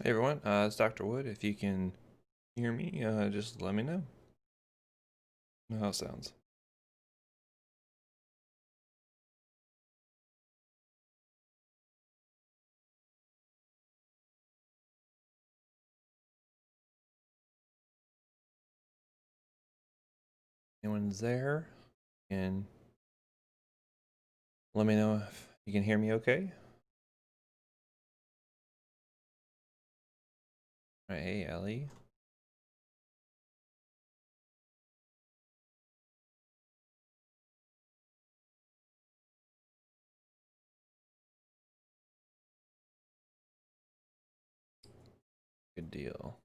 Hey everyone, it's Dr. Wood. If you can hear me, just let me know. How it sounds. Anyone's there? And let me know if you can hear me okay. All right, hey Ellie. Good deal.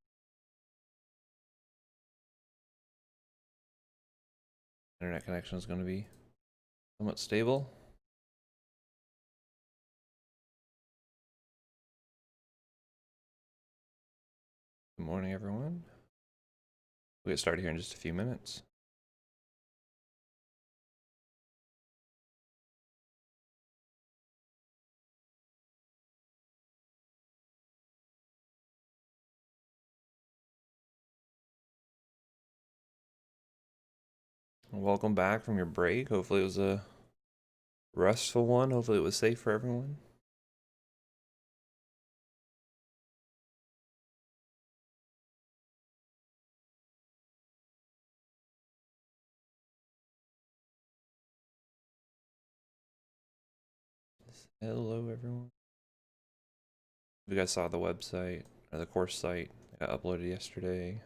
Internet connection is going to be somewhat stable. Good morning, everyone. We'll get started here in just a few minutes. Welcome back from your break. Hopefully it was a restful one. Hopefully it was safe for everyone. Hello, everyone. You guys saw the website or the course site that got uploaded yesterday.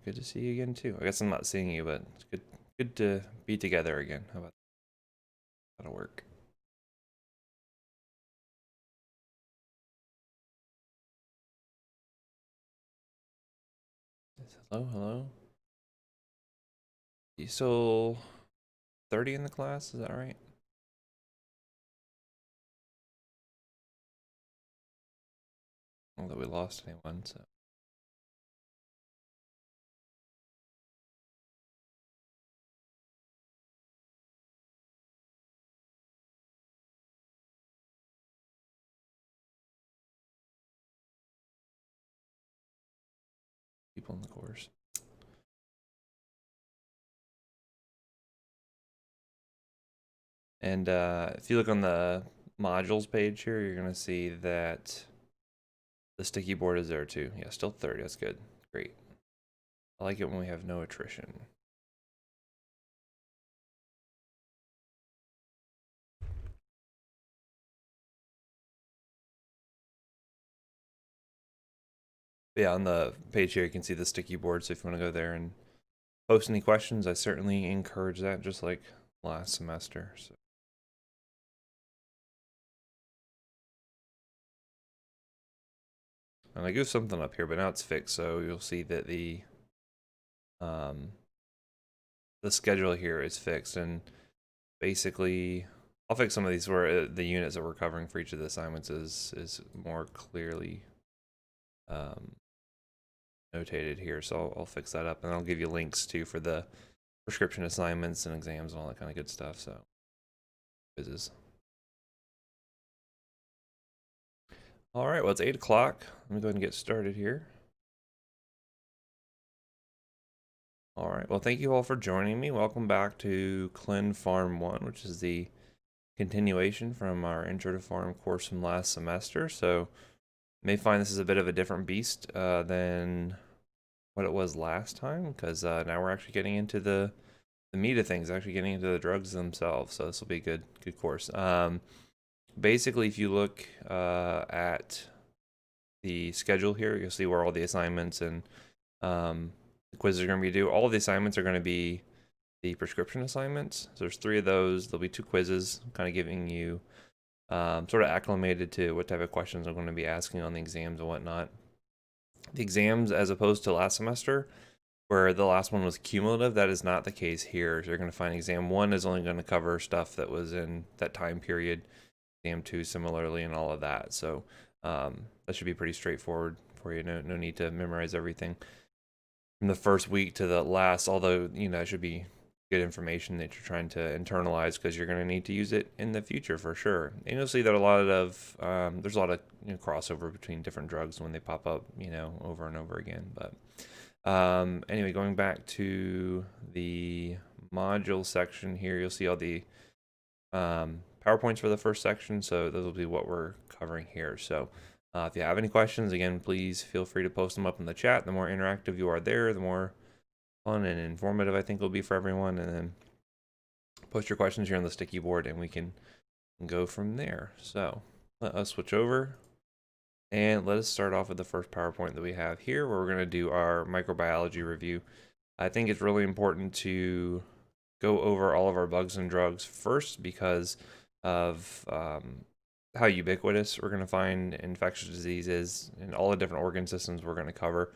Good to see you again too. I guess I'm not seeing you, but it's good to be together again. How about that'll work? Hello, hello. You still 30 in the class? Is that right? Not that we lost anyone, so. People in the course. And if you look on the modules page here, you're gonna see that the sticky board is there too. Yeah, still 30. That's good. Great. I like it when we have no attrition. But yeah, on the page here, you can see the sticky board. So if you want to go there and post any questions, I certainly encourage that, just like last semester. So. And I goofed something up here, but now it's fixed, so you'll see that the schedule here is fixed, and basically I'll fix some of these where the units that we're covering for each of the assignments is more clearly notated here, so I'll fix that up, and I'll give you links too for the prescription assignments and exams and all that kind of good stuff. So quizzes. All right, well, it's 8 o'clock. Let me go ahead and get started here. All right, well, thank you all for joining me. Welcome back to Pharm I, which is the continuation from our Intro to Pharm course from last semester. So you may find this is a bit of a different beast than what it was last time, because now we're actually getting into the meat of things, actually getting into the drugs themselves. So this will be a good course. Basically, if you look at the schedule here, you'll see where all the assignments and the quizzes are going to be due. All of the assignments are going to be the prescription assignments. So there's 3 of those. There'll be 2 quizzes, kind of giving you sort of acclimated to what type of questions I'm going to be asking on the exams and whatnot. The exams, as opposed to last semester, where the last one was cumulative, that is not the case here. So you're going to find exam 1 is only going to cover stuff that was in that time period. Exam 2 similarly, and all of that. So that should be pretty straightforward for you. No need to memorize everything from the first week to the last, although, you know, it should be good information that you're trying to internalize because you're going to need to use it in the future for sure. And you'll see that there's a lot of crossover between different drugs when they pop up, over and over again. But anyway, going back to the module section here, you'll see all the PowerPoints for the first section. So those will be what we're covering here. So if you have any questions, again, please feel free to post them up in the chat. The more interactive you are there, the more fun and informative I think will be for everyone. And then post your questions here on the sticky board and we can go from there. So let us switch over and let us start off with the first PowerPoint that we have here, where we're going to do our microbiology review. I think it's really important to go over all of our bugs and drugs first because of how ubiquitous we're going to find infectious diseases in all the different organ systems we're going to cover.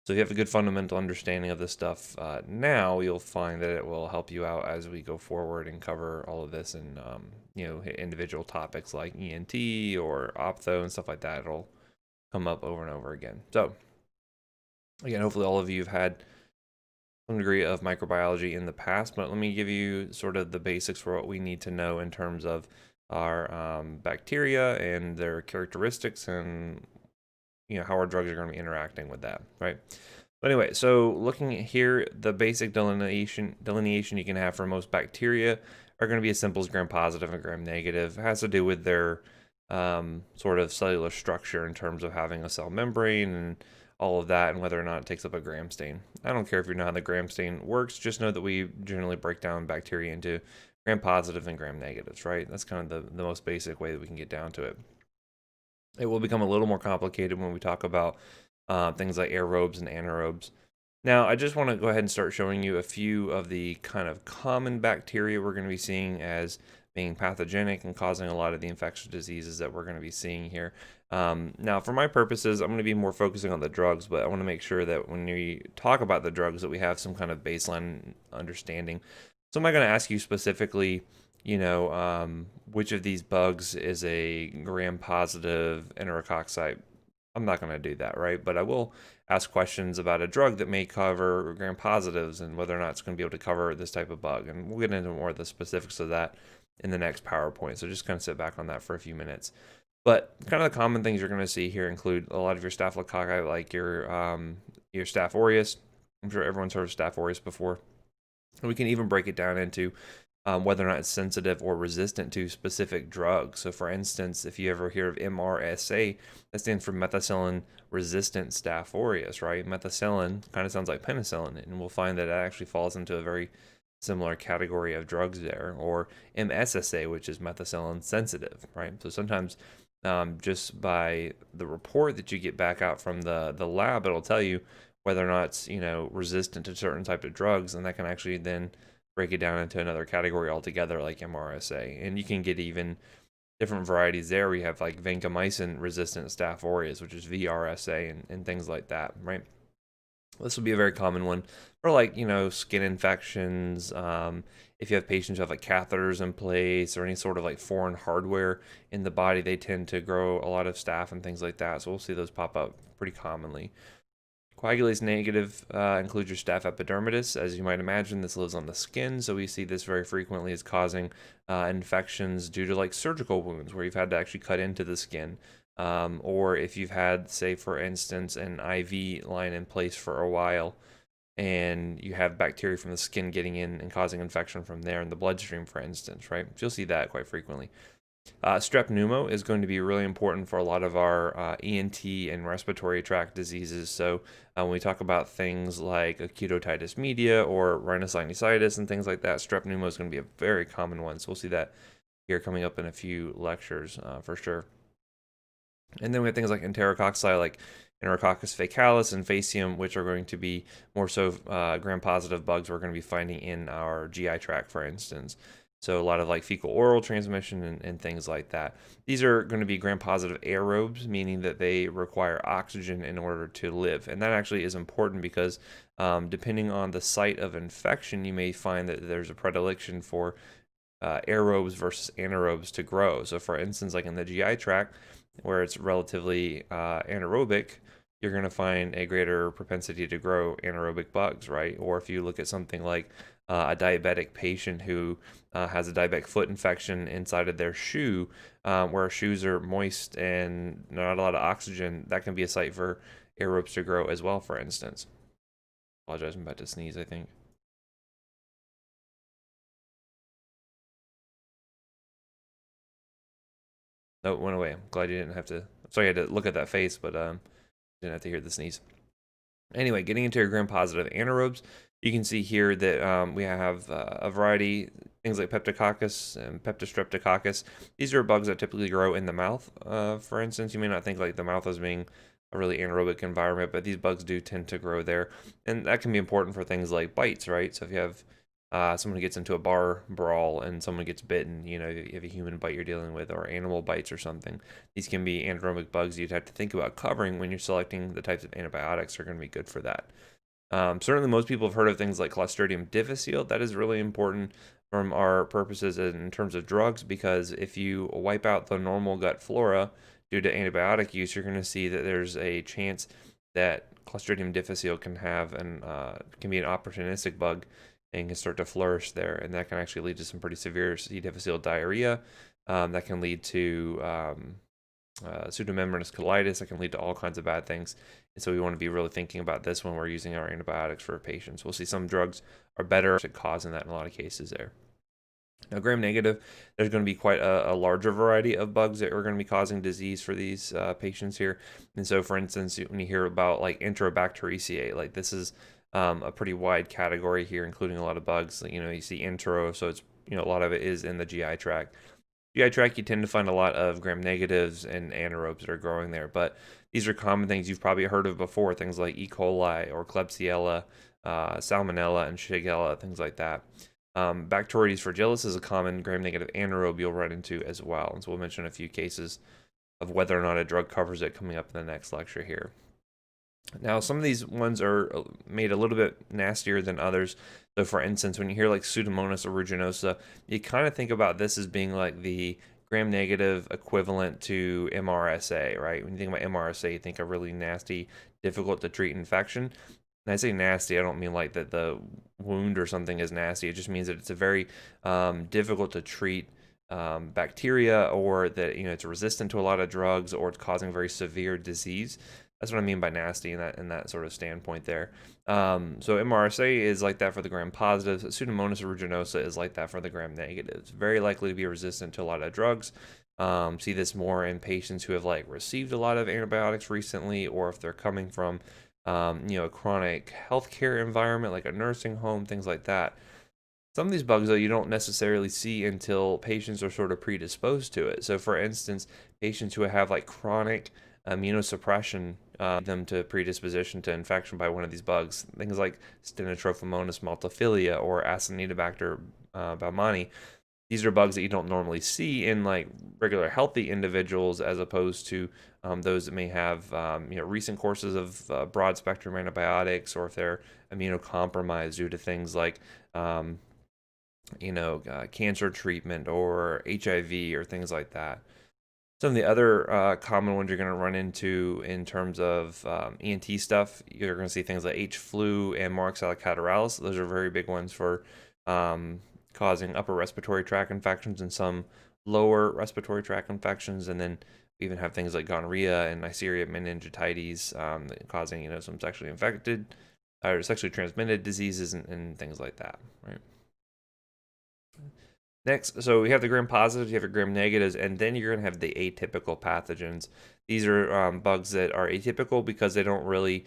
So if you have a good fundamental understanding of this stuff now, you'll find that it will help you out as we go forward and cover all of this in individual topics like ENT or ophtho and stuff like that. It'll come up over and over again. So again, hopefully all of you have had some degree of microbiology in the past, but let me give you sort of the basics for what we need to know in terms of our bacteria and their characteristics and how our drugs are going to be interacting with that, right? But anyway, so looking at here, the basic delineation you can have for most bacteria are going to be as simple as gram-positive and gram-negative. It has to do with their sort of cellular structure in terms of having a cell membrane and all of that, and whether or not it takes up a gram stain. I don't care if you know how the gram stain works, just know that we generally break down bacteria into gram-positive and gram-negatives, right? That's kind of the most basic way that we can get down to it. It will become a little more complicated when we talk about things like aerobes and anaerobes. Now, I just want to go ahead and start showing you a few of the kind of common bacteria we're going to be seeing as being pathogenic and causing a lot of the infectious diseases that we're going to be seeing here. Now, for my purposes, I'm going to be more focusing on the drugs, but I want to make sure that when we talk about the drugs that we have some kind of baseline understanding. So I'm not going to ask you specifically, which of these bugs is a gram-positive enterococci. I'm not going to do that, right? But I will ask questions about a drug that may cover gram-positives and whether or not it's going to be able to cover this type of bug. And we'll get into more of the specifics of that in the next PowerPoint. So just kind of sit back on that for a few minutes. But kind of the common things you're going to see here include a lot of your staphylococci, like your Staph aureus. I'm sure everyone's heard of Staph aureus before. And we can even break it down into whether or not it's sensitive or resistant to specific drugs. So for instance, if you ever hear of MRSA, that stands for methicillin resistant Staph aureus, right? Methicillin kind of sounds like penicillin, and we'll find that it actually falls into a very similar category of drugs there. Or MSSA, which is methicillin sensitive, right? So sometimes just by the report that you get back out from the lab, it'll tell you whether or not it's resistant to certain type of drugs, and that can actually then break it down into another category altogether, like MRSA. And you can get even different varieties there. We have like vancomycin resistant Staph aureus, which is VRSA, and things like that, right? This will be a very common one for like skin infections. If you have patients who have like catheters in place or any sort of like foreign hardware in the body, they tend to grow a lot of staph and things like that. So we'll see those pop up pretty commonly. Coagulase negative includes your Staph epidermidis. As you might imagine, this lives on the skin, so we see this very frequently as causing infections due to like surgical wounds where you've had to actually cut into the skin. Or if you've had, say, for instance, an IV line in place for a while and you have bacteria from the skin getting in and causing infection from there in the bloodstream, for instance, right? So you'll see that quite frequently. Strep pneumo is going to be really important for a lot of our ENT and respiratory tract diseases. So when we talk about things like acute otitis media or rhinosinusitis and things like that, strep pneumo is going to be a very common one. So we'll see that here coming up in a few lectures for sure. And then we have things like enterococci, like Enterococcus faecalis and faecium, which are going to be more so gram-positive bugs we're going to be finding in our GI tract, for instance. So a lot of like fecal-oral transmission and things like that. These are going to be gram-positive aerobes, meaning that they require oxygen in order to live. And that actually is important because depending on the site of infection, you may find that there's a predilection for aerobes versus anaerobes to grow. So for instance, like in the GI tract, where it's relatively anaerobic, you're going to find a greater propensity to grow anaerobic bugs, right? Or if you look at something like a diabetic patient who has a diabetic foot infection inside of their shoe, where shoes are moist and not a lot of oxygen, that can be a site for aerobes to grow as well, for instance. Apologize, I'm about to sneeze, I think. No, it went away. I'm glad you didn't have to. Sorry, I had to look at that face, but didn't have to hear the sneeze. Anyway, getting into your gram-positive anaerobes, you can see here that we have a variety, things like Peptococcus and Peptostreptococcus. These are bugs that typically grow in the mouth. For instance, you may not think like the mouth as being a really anaerobic environment, but these bugs do tend to grow there. And that can be important for things like bites, right? So if you have someone gets into a bar brawl and someone gets bitten, you know, you have a human bite you're dealing with or animal bites or something. These can be anaerobic bugs you'd have to think about covering when you're selecting the types of antibiotics that are going to be good for that. Certainly most people have heard of things like Clostridium difficile. That is really important from our purposes in terms of drugs, because if you wipe out the normal gut flora due to antibiotic use, you're going to see that there's a chance that Clostridium difficile can have can be an opportunistic bug and can start to flourish there, and that can actually lead to some pretty severe C. difficile diarrhea. That can lead to pseudomembranous colitis. That can lead to all kinds of bad things. And so we want to be really thinking about this when we're using our antibiotics for patients. We'll see some drugs are better at causing that in a lot of cases there. Now, gram-negative, there's going to be quite a larger variety of bugs that are going to be causing disease for these patients here. And so, for instance, when you hear about like Enterobacteriaceae, like this is a pretty wide category here, including a lot of bugs. You know, you see entero, so it's, you know, a lot of it is in the GI tract. GI tract, you tend to find a lot of gram-negatives and anaerobes that are growing there, but these are common things you've probably heard of before, things like E. coli or Klebsiella, Salmonella, and Shigella, things like that. Bacteroides fragilis is a common gram-negative anaerobe you'll run into as well, and so we'll mention a few cases of whether or not a drug covers it coming up in the next lecture here. Now, some of these ones are made a little bit nastier than others. So, for instance, when you hear like Pseudomonas aeruginosa, you kind of think about this as being like the gram-negative equivalent to MRSA, right? When you think about MRSA, you think a really nasty, difficult to treat infection. And I say nasty, I don't mean like that the wound or something is nasty. It just means that it's a very difficult to treat bacteria, or that, you know, it's resistant to a lot of drugs, or it's causing very severe disease. That's what I mean by nasty in that sort of standpoint there. So MRSA is like that for the gram-positives. Pseudomonas aeruginosa is like that for the gram-negatives. Very likely to be resistant to a lot of drugs. See this more in patients who have like received a lot of antibiotics recently, or if they're coming from you know, a chronic healthcare environment like a nursing home, things like that. Some of these bugs, though, you don't necessarily see until patients are sort of predisposed to it. So, for instance, patients who have like chronic immunosuppression, them to predisposition to infection by one of these bugs, things like Stenotrophomonas multifida or Acinetobacter baumannii. These are bugs that you don't normally see in like regular healthy individuals, as opposed to those that may have you know, recent courses of broad spectrum antibiotics, or if they're immunocompromised due to things like you know, cancer treatment or HIV or things like that. Some of the other common ones you're going to run into in terms of ENT stuff, you're going to see things like H. flu and Moraxella catarrhalis. Those are very big ones for causing upper respiratory tract infections and some lower respiratory tract infections. And then we even have things like gonorrhea and Neisseria meningitis causing, you know, some sexually infected or sexually transmitted diseases and things like that, right? Next, so we have the gram-positives, you have your gram-negatives, and then you're going to have the atypical pathogens. These are bugs that are atypical because they don't really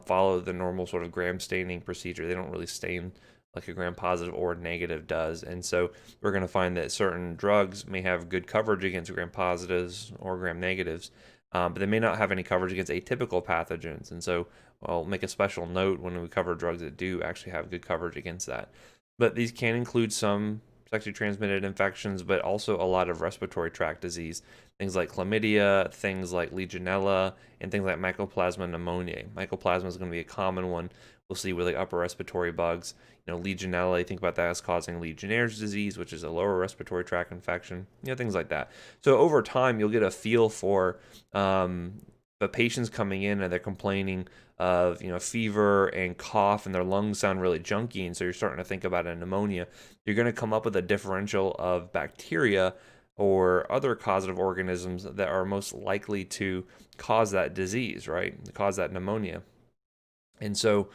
follow the normal sort of gram staining procedure. They don't really stain like a gram-positive or negative does. And so we're going to find that certain drugs may have good coverage against gram-positives or gram-negatives, but they may not have any coverage against atypical pathogens. And so I'll make a special note when we cover drugs that do actually have good coverage against that. But these can include some sexually transmitted infections, but also a lot of respiratory tract disease, things like chlamydia, things like Legionella, and things like Mycoplasma pneumoniae. Mycoplasma is going to be a common one we'll see with like upper respiratory bugs. You know, Legionella, you think about that as causing Legionnaire's disease, which is a lower respiratory tract infection, you know, things like that. So over time, you'll get a feel for But patients coming in and they're complaining of, fever and cough, and their lungs sound really junky, and so you're starting to think about a pneumonia, you're going to come up with a differential of bacteria or other causative organisms that are most likely to cause that disease, right? Cause that pneumonia. And so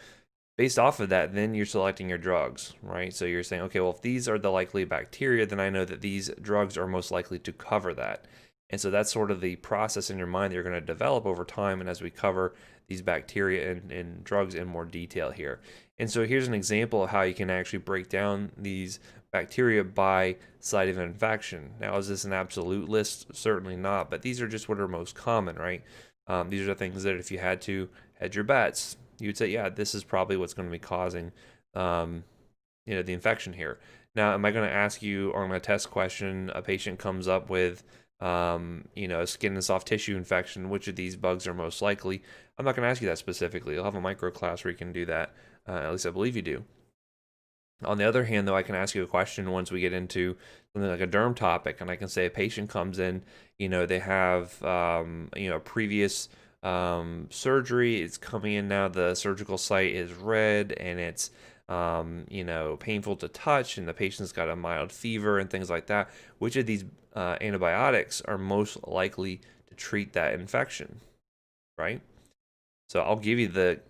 based off of that, then you're selecting your drugs, right? So you're saying, okay, well, if these are the likely bacteria, then I know that these drugs are most likely to cover that. And so that's sort of the process in your mind that you're going to develop over time. And as we cover these bacteria and drugs in more detail here. And so here's an example of how you can actually break down these bacteria by site of infection. Now, is this an absolute list? Certainly not, but these are just what are most common, right? These are the things that if you had to hedge your bets, you'd say, yeah, this is probably what's going to be causing, the infection here. Now, am I going to ask you on a test question, a patient comes up with, a skin and soft tissue infection, which of these bugs are most likely? I'm not going to ask you that specifically. You'll have a micro class where you can do that. At least I believe you do. On the other hand, though, I can ask you a question once we get into something like a derm topic, and I can say a patient comes in, they have, previous surgery. It's coming in now. The surgical site is red and it's, painful to touch, and the patient's got a mild fever and things like that. Which of these antibiotics are most likely to treat that infection, right? So I'll give you the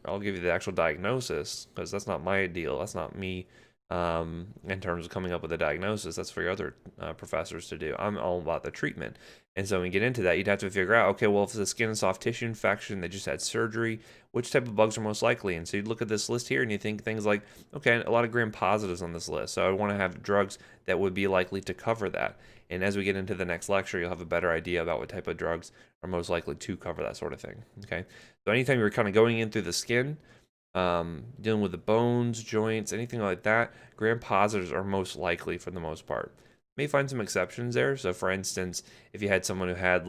actual diagnosis, because that's not my deal. That's not me, in terms of coming up with a diagnosis. That's for your other professors to do. I'm all about the treatment. And so when you get into that, you'd have to figure out, okay, well, if it's a skin and soft tissue infection, they just had surgery, which type of bugs are most likely? And so you look at this list here and you think things like, okay, a lot of gram positives on this list. So I want to have drugs that would be likely to cover that. And as we get into the next lecture, you'll have a better idea about what type of drugs are most likely to cover that sort of thing. Okay. So anytime you're kind of going in through the skin, dealing with the bones, joints, anything like that, gram positives are most likely for the most part. May find some exceptions there. So, for instance, if you had someone who had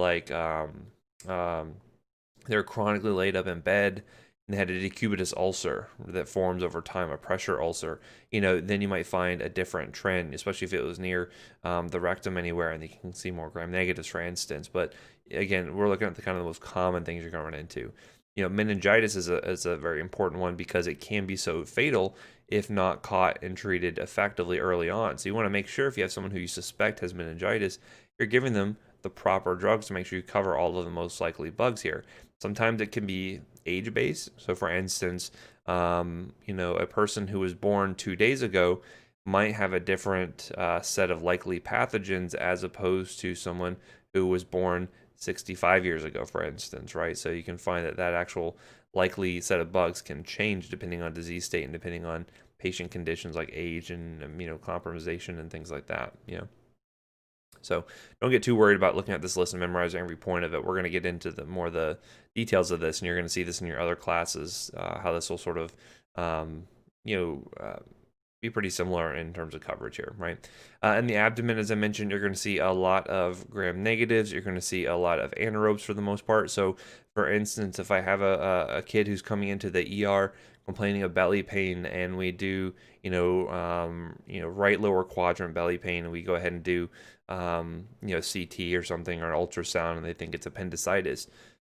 they're chronically laid up in bed and they had a decubitus ulcer that forms over time, a pressure ulcer, then you might find a different trend, especially if it was near the rectum anywhere, and you can see more gram negatives, for instance. But again, we're looking at the kind of the most common things you're going to run into. Meningitis is a very important one because it can be so fatal if not caught and treated effectively early on. So you want to make sure if you have someone who you suspect has meningitis, you're giving them the proper drugs to make sure you cover all of the most likely bugs here. Sometimes it can be age-based. So for instance, a person who was born 2 days ago might have a different set of likely pathogens as opposed to someone who was born 65 years ago, for instance, right? So you can find that actual likely set of bugs can change depending on disease state and depending on patient conditions like age and immunocompromisation and things like that. So don't get too worried about looking at this list and memorizing every point of it. We're going to get into the details of this, and you're going to see this in your other classes, how this will sort of, be pretty similar in terms of coverage here, right? In the abdomen, as I mentioned, you're going to see a lot of gram negatives. You're going to see a lot of anaerobes for the most part. So, for instance, if I have a kid who's coming into the ER complaining of belly pain, and we do, right lower quadrant belly pain, and we go ahead and do, CT or something or an ultrasound, and they think it's appendicitis.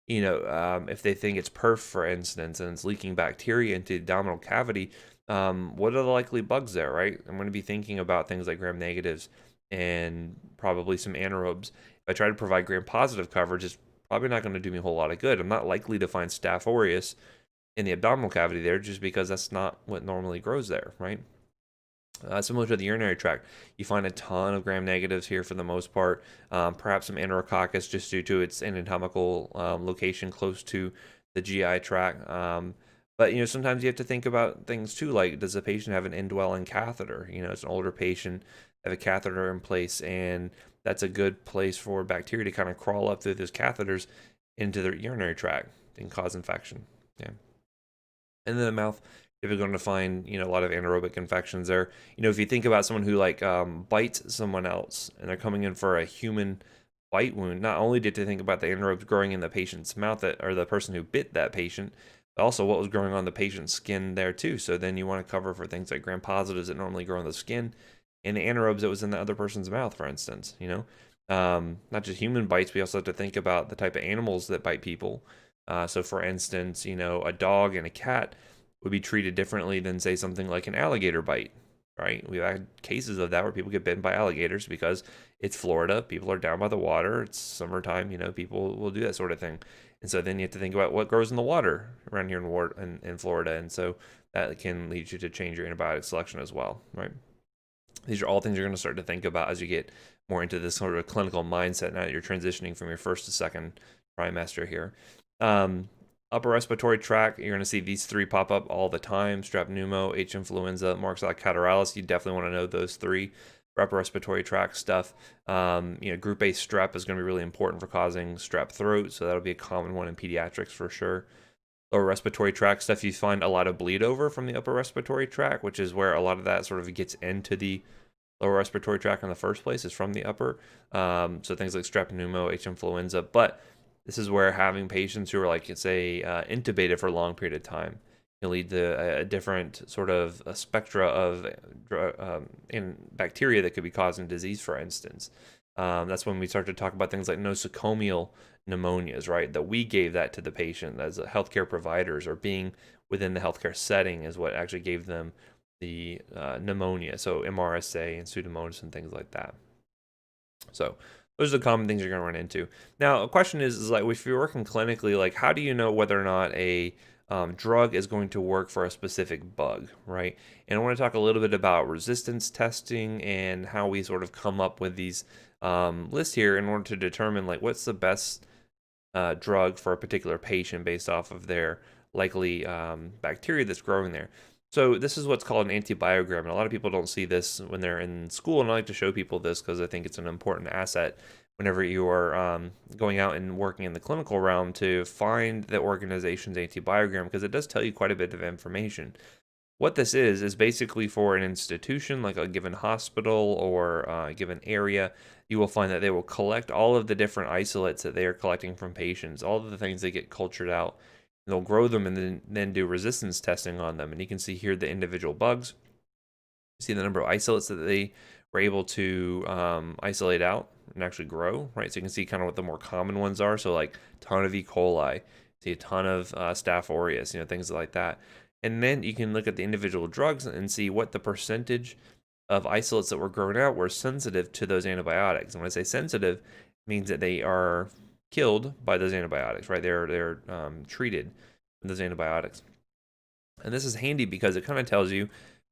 If they think it's perf, for instance, and it's leaking bacteria into the abdominal cavity, what are the likely bugs there, right? I'm going to be thinking about things like gram negatives and probably some anaerobes. If I try to provide gram positive coverage, it's probably not going to do me a whole lot of good. I'm not likely to find Staph aureus in the abdominal cavity there just because that's not what normally grows there, right? Similar to the urinary tract, you find a ton of gram negatives here for the most part, perhaps some enterococcus just due to its anatomical location close to the GI tract. But sometimes you have to think about things too, like does the patient have an indwelling catheter? It's an older patient, have a catheter in place, and that's a good place for bacteria to kind of crawl up through those catheters into their urinary tract and cause infection. Yeah. And then the mouth, if you're going to find a lot of anaerobic infections there. If you think about someone who bites someone else and they're coming in for a human bite wound, not only did they think about the anaerobes growing in the patient's mouth or the person who bit that patient, but also what was growing on the patient's skin there too. So then you want to cover for things like gram positives that normally grow on the skin and the anaerobes that was in the other person's mouth, for instance. Not just human bites, we also have to think about the type of animals that bite people. So for instance, a dog and a cat would be treated differently than say something like an alligator bite, right? We've had cases of that where people get bitten by alligators because it's Florida, people are down by the water, it's summertime, people will do that sort of thing. And so then you have to think about what grows in the water around here in Florida. And so that can lead you to change your antibiotic selection as well, right? These are all things you're going to start to think about as you get more into this sort of clinical mindset now that you're transitioning from your first to second trimester here. Upper respiratory tract, you're going to see these three pop up all the time: strep pneumo, H. influenza, Moraxella catarrhalis. You definitely want to know those three for upper respiratory tract stuff. Group A strep is going to be really important for causing strep throat, so that'll be a common one in pediatrics for sure. Lower respiratory tract stuff, you find a lot of bleed over from the upper respiratory tract, which is where a lot of that sort of gets into the lower respiratory tract in the first place, is from the upper. So things like strep pneumo, H. influenza. But this is where having patients who are, like, say, intubated for a long period of time can lead to a different sort of a spectra of bacteria that could be causing disease, for instance. That's when we start to talk about things like nosocomial pneumonias, right? That we gave that to the patient as healthcare providers, or being within the healthcare setting is what actually gave them the pneumonia. So MRSA and Pseudomonas and things like that. So those are the common things you're going to run into. Now, a question is like, if you're working clinically, like, how do you know whether or not a drug is going to work for a specific bug, right? And I want to talk a little bit about resistance testing and how we sort of come up with these lists here in order to determine, like, what's the best drug for a particular patient based off of their likely bacteria that's growing there. So this is what's called an antibiogram, and a lot of people don't see this when they're in school, and I like to show people this because I think it's an important asset whenever you are going out and working in the clinical realm, to find the organization's antibiogram, because it does tell you quite a bit of information. What this is basically for an institution, like a given hospital or a given area. You will find that they will collect all of the different isolates that they are collecting from patients, all of the things they get cultured out. And they'll grow them and then do resistance testing on them. And you can see here the individual bugs. You see the number of isolates that they were able to isolate out and actually grow, right? So you can see kind of what the more common ones are. So like a ton of E. coli, see a ton of Staph aureus, things like that. And then you can look at the individual drugs and see what the percentage of isolates that were grown out were sensitive to those antibiotics. And when I say sensitive, it means that they are killed by those antibiotics, right? They're treated with those antibiotics. And this is handy because it kind of tells you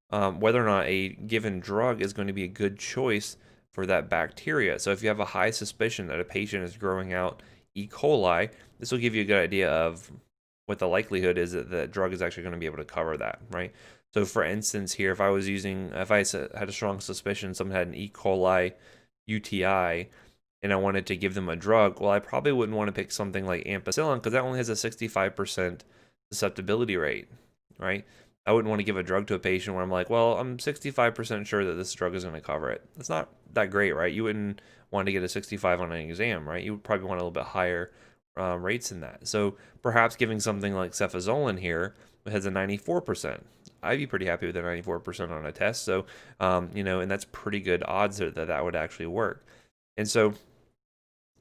whether or not a given drug is going to be a good choice for that bacteria. So if you have a high suspicion that a patient is growing out E. coli, this will give you a good idea of what the likelihood is that the drug is actually going to be able to cover that, right? So for instance here, if I had a strong suspicion someone had an E. coli UTI and I wanted to give them a drug, well, I probably wouldn't want to pick something like ampicillin because that only has a 65% susceptibility rate, right? I wouldn't want to give a drug to a patient where I'm like, well, I'm 65% sure that this drug is going to cover it. That's not that great, right? You wouldn't want to get a 65 on an exam, right? You would probably want a little bit higher rates in that. So perhaps giving something like cefazolin here has a 94%. I'd be pretty happy with a 94% on a test. So, and that's pretty good odds that would actually work. And so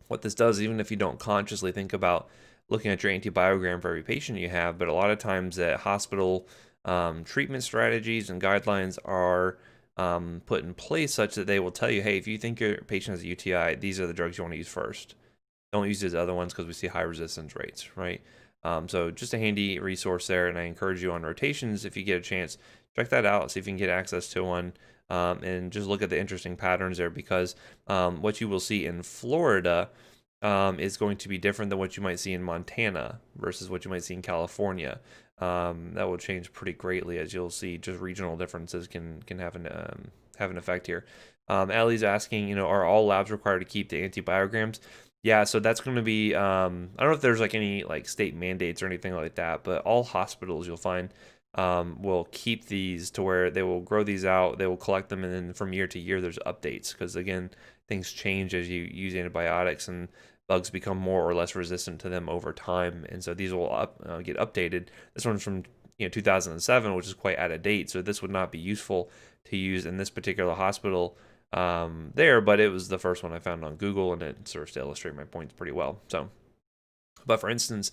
what this does, even if you don't consciously think about looking at your antibiogram for every patient you have, but a lot of times that hospital treatment strategies and guidelines are put in place such that they will tell you, hey, if you think your patient has a UTI, these are the drugs you want to use first. Don't use these other ones because we see high resistance rates, right? So just a handy resource there, and I encourage you on rotations, if you get a chance, check that out, see if you can get access to one, and just look at the interesting patterns there, because what you will see in Florida is going to be different than what you might see in Montana versus what you might see in California. That will change pretty greatly, as you'll see just regional differences can have an effect here. Allie's asking, are all labs required to keep the antibiograms? Yeah, so that's going to be, I don't know if there's like any like state mandates or anything like that, but all hospitals you'll find will keep these to where they will grow these out, they will collect them, and then from year to year there's updates, because again, things change as you use antibiotics and bugs become more or less resistant to them over time, and so these will get updated. This one's from 2007, which is quite out of date, so this would not be useful to use in this particular hospital there, but it was the first one I found on Google, and it serves to illustrate my points pretty well. So, but for instance,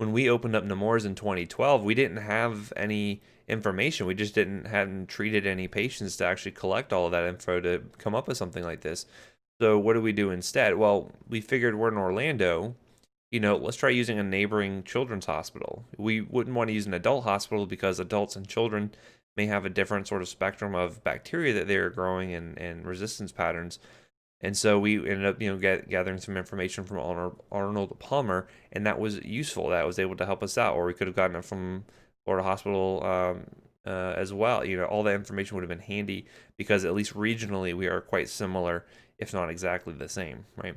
when we opened up Nemours in 2012, we didn't have any information. We just hadn't treated any patients to actually collect all of that info to come up with something like this. So what do we do instead? Well, we figured we're in Orlando. Let's try using a neighboring children's hospital. We wouldn't want to use an adult hospital because adults and children may have a different sort of spectrum of bacteria that they're growing and resistance patterns. And so we ended up, gathering some information from Arnold Palmer, and that was useful. That was able to help us out, or we could have gotten it from Florida Hospital as well. All that information would have been handy because at least regionally we are quite similar, if not exactly the same, right?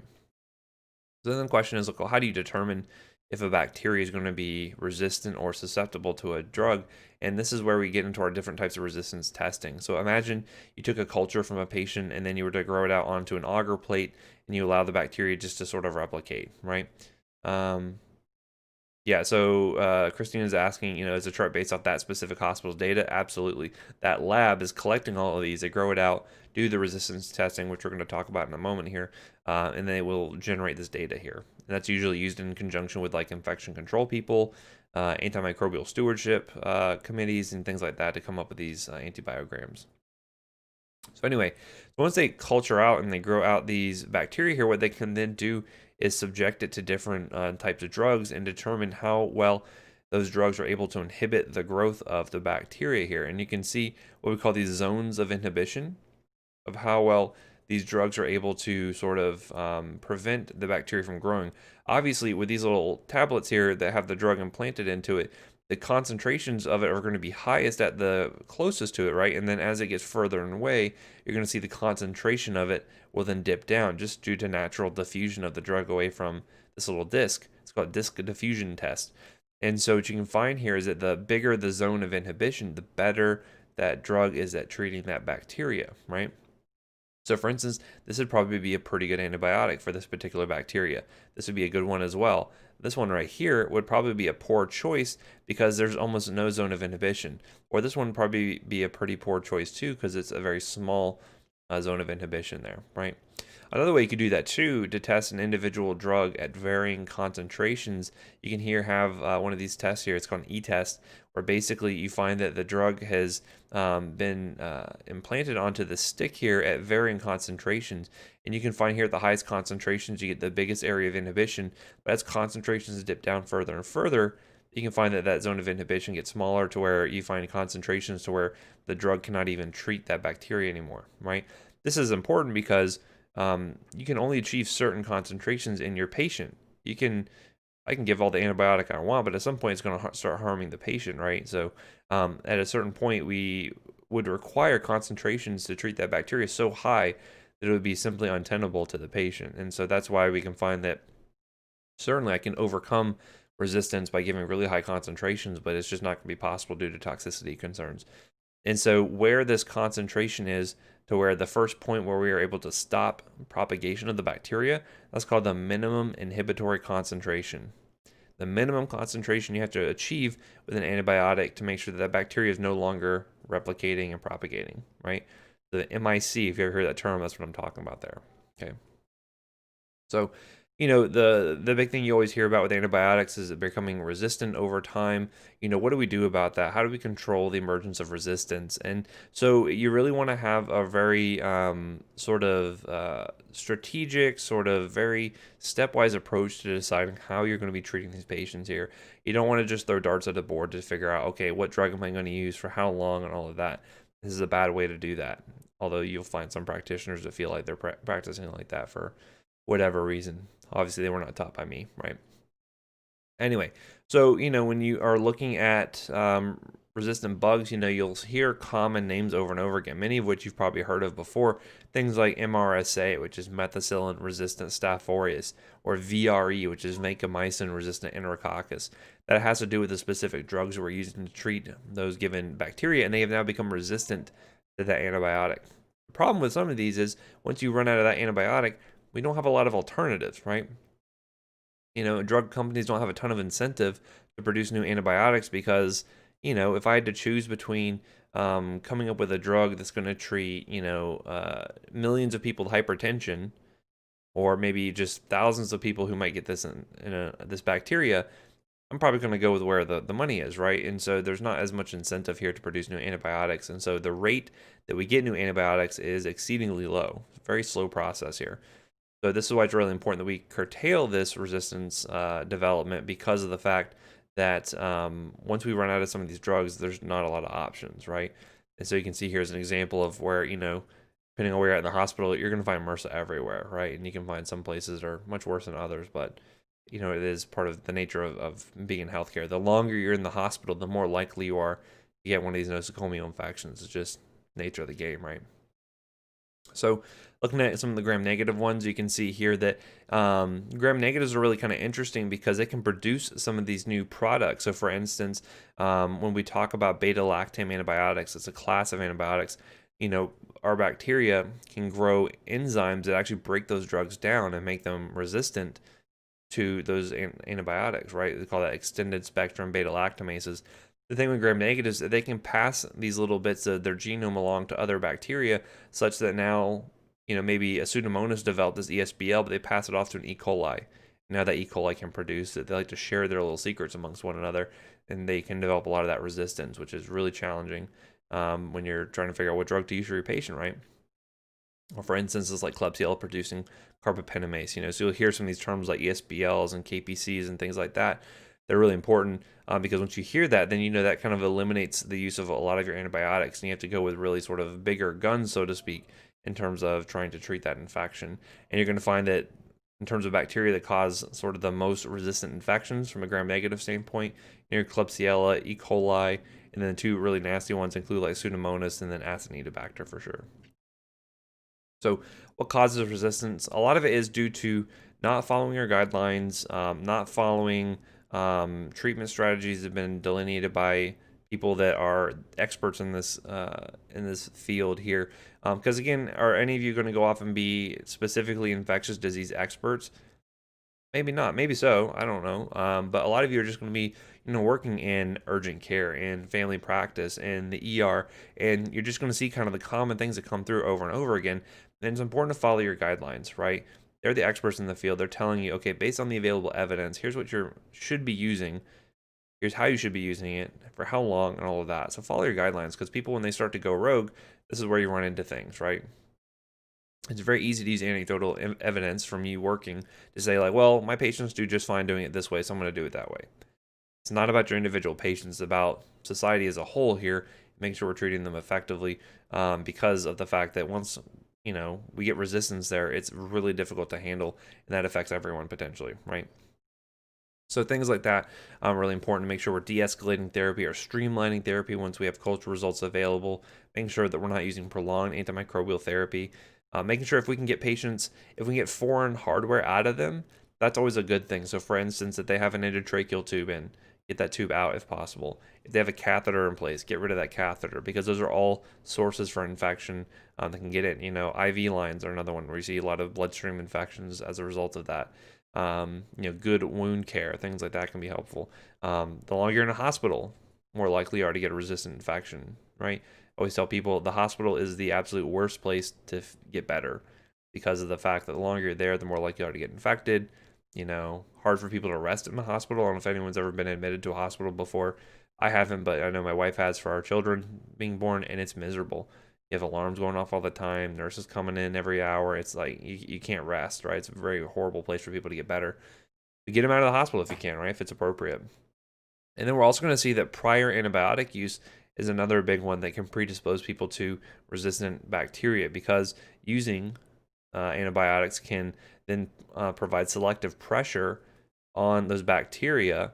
So then the question is, how do you determine if a bacteria is going to be resistant or susceptible to a drug? And this is where we get into our different types of resistance testing. So imagine you took a culture from a patient and then you were to grow it out onto an agar plate and you allow the bacteria just to sort of replicate, right? Yeah, so Christine is asking, is the chart based off that specific hospital's data? Absolutely. That lab is collecting all of these. They grow it out, do the resistance testing, which we're going to talk about in a moment here, and they will generate this data here. And that's usually used in conjunction with like infection control people, antimicrobial stewardship committees, and things like that to come up with these antibiograms. So anyway, once they culture out and they grow out these bacteria here, what they can then do is subject it to different types of drugs and determine how well those drugs are able to inhibit the growth of the bacteria here. And you can see what we call these zones of inhibition of how well these drugs are able to sort of prevent the bacteria from growing. Obviously, with these little tablets here that have the drug implanted into it, the concentrations of it are going to be highest at the closest to it, right? And then as it gets further away, you're going to see the concentration of it will then dip down just due to natural diffusion of the drug away from this little disc. It's called disc diffusion test. And so what you can find here is that the bigger the zone of inhibition, the better that drug is at treating that bacteria, right? So for instance, this would probably be a pretty good antibiotic for this particular bacteria. This would be a good one as well. This one right here would probably be a poor choice because there's almost no zone of inhibition. Or this one would probably be a pretty poor choice too because it's a very small zone of inhibition there, right? Another way you could do that too, to test an individual drug at varying concentrations, you can here have one of these tests here. It's called an e-test, where basically you find that the drug has been implanted onto the stick here at varying concentrations. And you can find here at the highest concentrations, you get the biggest area of inhibition. But as concentrations dip down further and further, you can find that that zone of inhibition gets smaller to where you find concentrations to where the drug cannot even treat that bacteria anymore, right? This is important because you can only achieve certain concentrations in your patient. I can give all the antibiotic I want, but at some point it's going to start harming the patient, right? So at a certain point, we would require concentrations to treat that bacteria so high that it would be simply untenable to the patient. And so that's why we can find that certainly I can overcome resistance by giving really high concentrations, but it's just not going to be possible due to toxicity concerns. And so where this concentration is to where the first point where we are able to stop propagation of the bacteria, that's called the minimum inhibitory concentration. The minimum concentration you have to achieve with an antibiotic to make sure that that bacteria is no longer replicating and propagating, right? The MIC, if you ever heard that term, that's what I'm talking about there, okay? So, the big thing you always hear about with antibiotics is it becoming resistant over time. What do we do about that? How do we control the emergence of resistance? And so you really want to have a very sort of strategic, sort of very stepwise approach to deciding how you're going to be treating these patients here. You don't want to just throw darts at the board to figure out, okay, what drug am I going to use for how long and all of that. This is a bad way to do that. Although you'll find some practitioners that feel like they're practicing like that for whatever reason. Obviously, they were not taught by me, right? Anyway, so, when you are looking at resistant bugs, you'll hear common names over and over again, many of which you've probably heard of before. Things like MRSA, which is methicillin-resistant Staph aureus, or VRE, which is vancomycin-resistant Enterococcus. That has to do with the specific drugs we're using to treat those given bacteria, and they have now become resistant to that antibiotic. The problem with some of these is once you run out of that antibiotic, we don't have a lot of alternatives, right? Drug companies don't have a ton of incentive to produce new antibiotics because, if I had to choose between coming up with a drug that's going to treat, millions of people with hypertension, or maybe just thousands of people who might get this this bacteria, I'm probably going to go with where the money is, right? And so there's not as much incentive here to produce new antibiotics. And so the rate that we get new antibiotics is exceedingly low. It's a very slow process here. So this is why it's really important that we curtail this resistance development, because of the fact that once we run out of some of these drugs, there's not a lot of options, right? And so you can see here as an example of where, depending on where you're at in the hospital, you're going to find MRSA everywhere, right? And you can find some places that are much worse than others, but it is part of the nature of being in healthcare. The longer you're in the hospital, the more likely you are to get one of these nosocomial infections. It's just nature of the game, right? So looking at some of the gram-negative ones, you can see here that gram-negatives are really kind of interesting because they can produce some of these new products. So for instance, when we talk about beta-lactam antibiotics, it's a class of antibiotics. Our bacteria can grow enzymes that actually break those drugs down and make them resistant to those antibiotics, right? They call that extended spectrum beta-lactamases. The thing with gram-negatives is that they can pass these little bits of their genome along to other bacteria, such that now, maybe a Pseudomonas developed this ESBL, but they pass it off to an E. coli. Now that E. coli can produce it. They like to share their little secrets amongst one another, and they can develop a lot of that resistance, which is really challenging when you're trying to figure out what drug to use for your patient, right? Or for instance, it's like Klebsiella producing carbapenemase. So you'll hear some of these terms like ESBLs and KPCs and things like that. They're really important because once you hear that, then that kind of eliminates the use of a lot of your antibiotics, and you have to go with really sort of bigger guns, so to speak, in terms of trying to treat that infection. And you're going to find that in terms of bacteria that cause sort of the most resistant infections from a gram-negative standpoint, your Klebsiella, E. coli, and then the two really nasty ones include like Pseudomonas and then Acinetobacter for sure. So what causes resistance? A lot of it is due to not following your guidelines, not following treatment strategies that have been delineated by people that are experts in this field here. Because again, are any of you going to go off and be specifically infectious disease experts? Maybe not. Maybe so. I don't know. But a lot of you are just going to be, working in urgent care and family practice and the ER, and you're just going to see kind of the common things that come through over and over again. And it's important to follow your guidelines, right? They're the experts in the field. They're telling you, okay, based on the available evidence, here's what you should be using. Here's how you should be using it, for how long, and all of that. So follow your guidelines, because people, when they start to go rogue, this is where you run into things, right? It's very easy to use anecdotal evidence from you working to say like, well, my patients do just fine doing it this way, so I'm going to do it that way. It's not about your individual patients, it's about society as a whole here, making sure we're treating them effectively, because of the fact that once we get resistance there, it's really difficult to handle, and that affects everyone potentially, right? So things like that are really important to make sure we're de-escalating therapy or streamlining therapy once we have culture results available, making sure that we're not using prolonged antimicrobial therapy, making sure if we can get foreign hardware out of them, that's always a good thing. So for instance, if they have an endotracheal tube in, get that tube out if possible. If they have a catheter in place, get rid of that catheter, because those are all sources for infection that can get in. IV lines are another one where you see a lot of bloodstream infections as a result of that. Good wound care, things like that can be helpful. The longer you're in a hospital, more likely you are to get a resistant infection, right? I always tell people the hospital is the absolute worst place to get better, because of the fact that the longer you're there, the more likely you are to get infected. Hard for people to rest in the hospital. I don't know if anyone's ever been admitted to a hospital before. I haven't, but I know my wife has for our children being born, and it's miserable. You have alarms going off all the time, nurses coming in every hour. It's like you can't rest, right? It's a very horrible place for people to get better. But get them out of the hospital if you can, right? If it's appropriate. And then we're also going to see that prior antibiotic use is another big one that can predispose people to resistant bacteria, because using antibiotics can then provide selective pressure on those bacteria,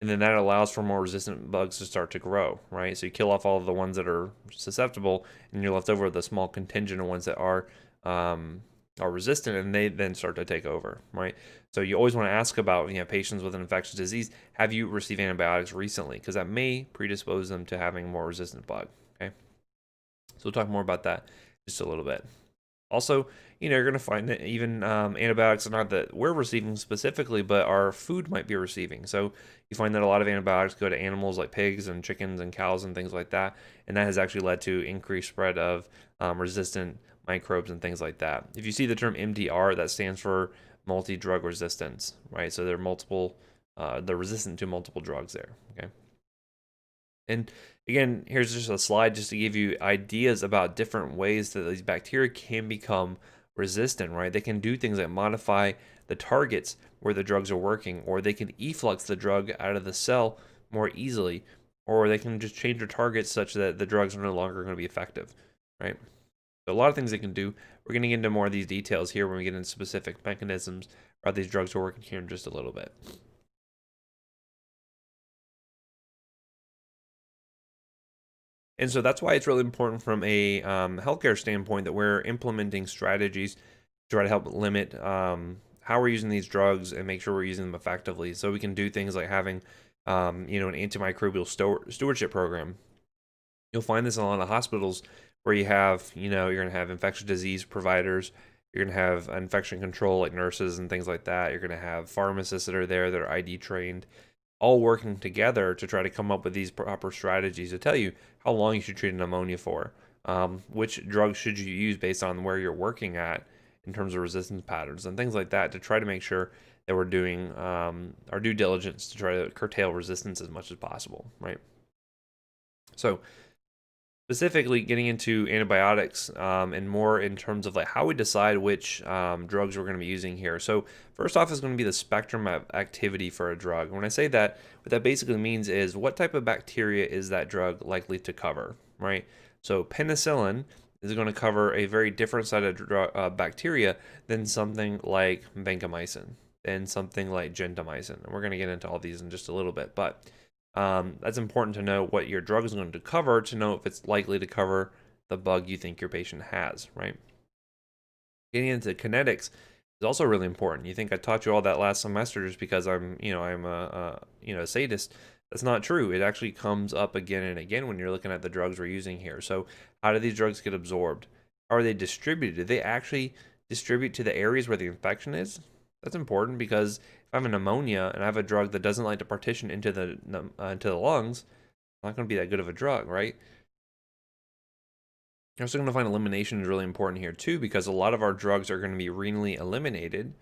and then that allows for more resistant bugs to start to grow, right? So you kill off all of the ones that are susceptible, and you're left over with a small contingent of ones that are resistant, and they then start to take over, right? So you always want to ask about, patients with an infectious disease, have you received antibiotics recently? Because that may predispose them to having a more resistant bug, okay? So we'll talk more about that just a little bit. Also, you're going to find that even antibiotics are not that we're receiving specifically, but our food might be receiving. So you find that a lot of antibiotics go to animals like pigs and chickens and cows and things like that, and that has actually led to increased spread of resistant microbes and things like that. If you see the term MDR, that stands for multi-drug resistance, right? So there are multiple they're resistant to multiple drugs there. Okay. And again, here's just a slide just to give you ideas about different ways that these bacteria can become resistant, right? They can do things like modify the targets where the drugs are working, or they can efflux the drug out of the cell more easily, or they can just change their targets such that the drugs are no longer going to be effective, right? So a lot of things they can do. We're going to get into more of these details here when we get into specific mechanisms how these drugs are working here in just a little bit. And so that's why it's really important from a healthcare standpoint that we're implementing strategies to try to help limit how we're using these drugs and make sure we're using them effectively. So we can do things like having, an antimicrobial stewardship program. You'll find this in a lot of hospitals where you have, you're going to have infectious disease providers. You're going to have infection control like nurses and things like that. You're going to have pharmacists that are there that are ID trained, all working together to try to come up with these proper strategies to tell you how long you should treat a pneumonia for, which drugs should you use based on where you're working at in terms of resistance patterns and things like that to try to make sure that we're doing our due diligence to try to curtail resistance as much as possible, right? So specifically getting into antibiotics and more in terms of like how we decide which drugs we're going to be using here. So first off is going to be the spectrum of activity for a drug. When I say that, what that basically means is what type of bacteria is that drug likely to cover, right? So penicillin is going to cover a very different set of bacteria than something like vancomycin and something like gentamicin. And we're going to get into all these in just a little bit, but that's important to know what your drug is going to cover to know if it's likely to cover the bug you think your patient has, right? Getting into kinetics is also really important. You think I taught you all that last semester just because I'm a sadist. That's not true. It actually comes up again and again when you're looking at the drugs we're using here. So how do these drugs get absorbed? How are they distributed? Do they actually distribute to the areas where the infection is? That's important because if I have a pneumonia and I have a drug that doesn't like to partition into the lungs, it's not going to be that good of a drug, right? You're also going to find elimination is really important here too, because a lot of our drugs are going to be renally eliminated.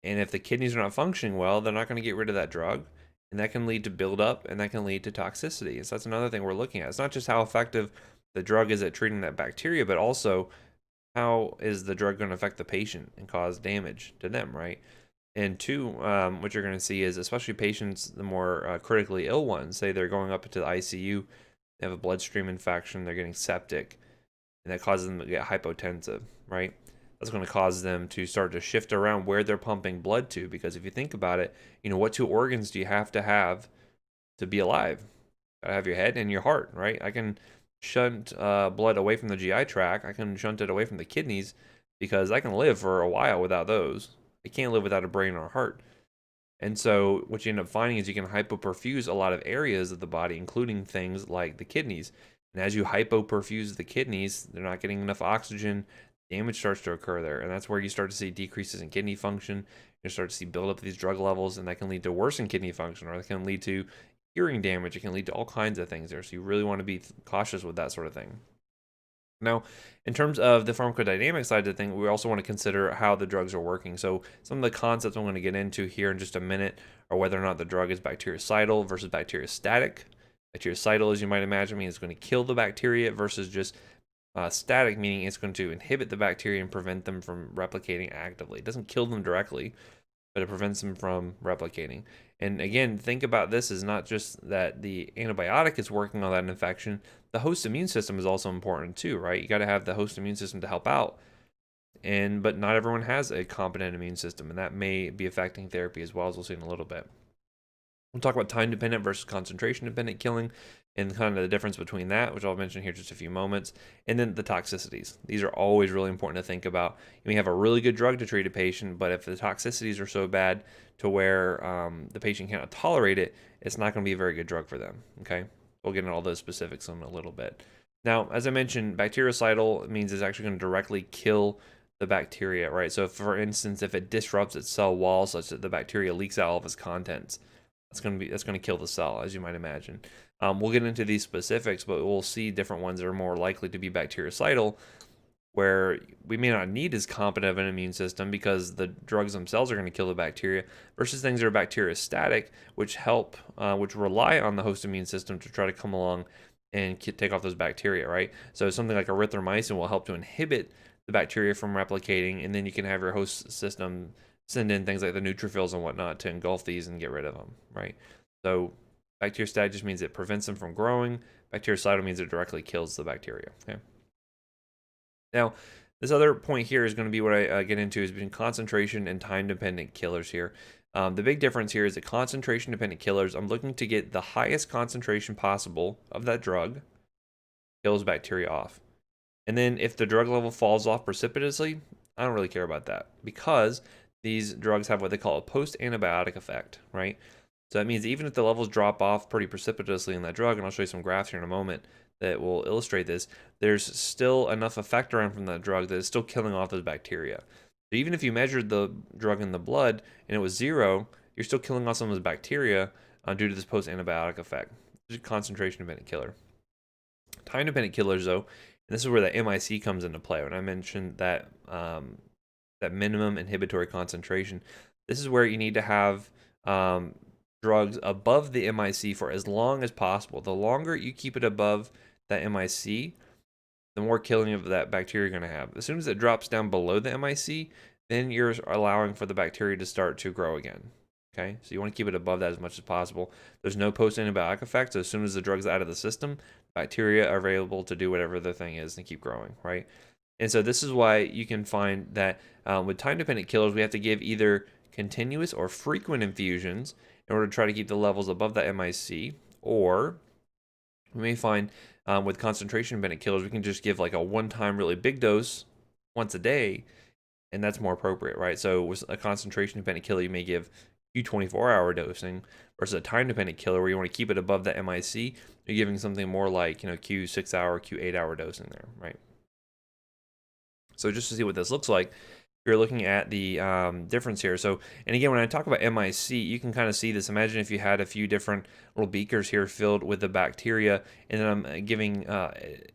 And if the kidneys are not functioning well, they're not going to get rid of that drug. And that can lead to buildup and that can lead to toxicity. So that's another thing we're looking at. It's not just how effective the drug is at treating that bacteria, but also how is the drug going to affect the patient and cause damage to them, right? And two, what you're going to see is especially patients, the more critically ill ones, say they're going up into the ICU, they have a bloodstream infection, they're getting septic, and that causes them to get hypotensive, right? That's going to cause them to start to shift around where they're pumping blood to, because if you think about it, what two organs do you have to be alive? You gotta have your head and your heart, right? I can shunt blood away from the GI tract. I can shunt it away from the kidneys because I can live for a while without those. I can't live without a brain or a heart. And so what you end up finding is you can hypoperfuse a lot of areas of the body, including things like the kidneys. And as you hypoperfuse the kidneys, they're not getting enough oxygen, damage starts to occur there. And that's where you start to see decreases in kidney function. You start to see buildup of these drug levels, and that can lead to worsened kidney function, or that can lead to hearing damage. It can lead to all kinds of things there. So you really want to be cautious with that sort of thing. Now, in terms of the pharmacodynamic side of the thing, we also want to consider how the drugs are working. So some of the concepts I'm going to get into here in just a minute are whether or not the drug is bactericidal versus bacteriostatic. Bactericidal, as you might imagine, means it's going to kill the bacteria versus just static, meaning it's going to inhibit the bacteria and prevent them from replicating actively. It doesn't kill them directly, but it prevents them from replicating. And again, think about this as not just that the antibiotic is working on that infection, the host immune system is also important too, right? You got to have the host immune system to help out. But not everyone has a competent immune system, and that may be affecting therapy as well, as we'll see in a little bit. We'll talk about time-dependent versus concentration-dependent killing and kind of the difference between that, which I'll mention here in just a few moments. And then the toxicities. These are always really important to think about. You may have a really good drug to treat a patient, but if the toxicities are so bad to where the patient cannot tolerate it, it's not going to be a very good drug for them, okay? We'll get into all those specifics in a little bit. Now, as I mentioned, bactericidal means it's actually going to directly kill the bacteria, right? So, for instance, if it disrupts its cell wall such that the bacteria leaks out all of its contents, that's going to kill the cell, as you might imagine. We'll get into these specifics, but we'll see different ones that are more likely to be bactericidal where we may not need as competent of an immune system because the drugs themselves are going to kill the bacteria, versus things that are bacteriostatic, which rely on the host immune system to try to come along and take off those bacteria, right? So something like erythromycin will help to inhibit the bacteria from replicating, and then you can have your host system send in things like the neutrophils and whatnot to engulf these and get rid of them, right? So bacteriostatic just means it prevents them from growing. Bactericidal means it directly kills the bacteria, okay? Now, this other point here is going to be what I get into is between concentration and time-dependent killers here. The big difference here is that concentration-dependent killers, I'm looking to get the highest concentration possible of that drug, kills bacteria off. And then if the drug level falls off precipitously, I don't really care about that because these drugs have what they call a post-antibiotic effect, right? So that means even if the levels drop off pretty precipitously in that drug, and I'll show you some graphs here in a moment that will illustrate this, there's still enough effect around from that drug that it's still killing off those bacteria. So even if you measured the drug in the blood and it was 0, you're still killing off some of those bacteria due to this post-antibiotic effect. It's a concentration-dependent killer. Time-dependent killers, though, and this is where the MIC comes into play. When I mentioned that that minimum inhibitory concentration, this is where you need to have drugs above the MIC for as long as possible. The longer you keep it above that MIC, the more killing of that bacteria you're going to have. As soon as it drops down below the MIC, then you're allowing for the bacteria to start to grow again. Okay, so you want to keep it above that as much as possible. There's no post-antibiotic effect, so as soon as the drug's out of the system, bacteria are able to do whatever the thing is and keep growing, right? And so this is why you can find that with time-dependent killers, we have to give either continuous or frequent infusions in order to try to keep the levels above that MIC, or we may find with concentration-dependent killers, we can just give like a one-time really big dose once a day, and that's more appropriate, right? So with a concentration-dependent killer, you may give Q24-hour dosing versus a time-dependent killer where you want to keep it above that MIC. You're giving something more like, Q6-hour, Q8-hour dosing there, right? So just to see what this looks like, you're looking at the difference here. So, and again, when I talk about MIC, you can kind of see this. Imagine if you had a few different little beakers here filled with the bacteria, and then I'm giving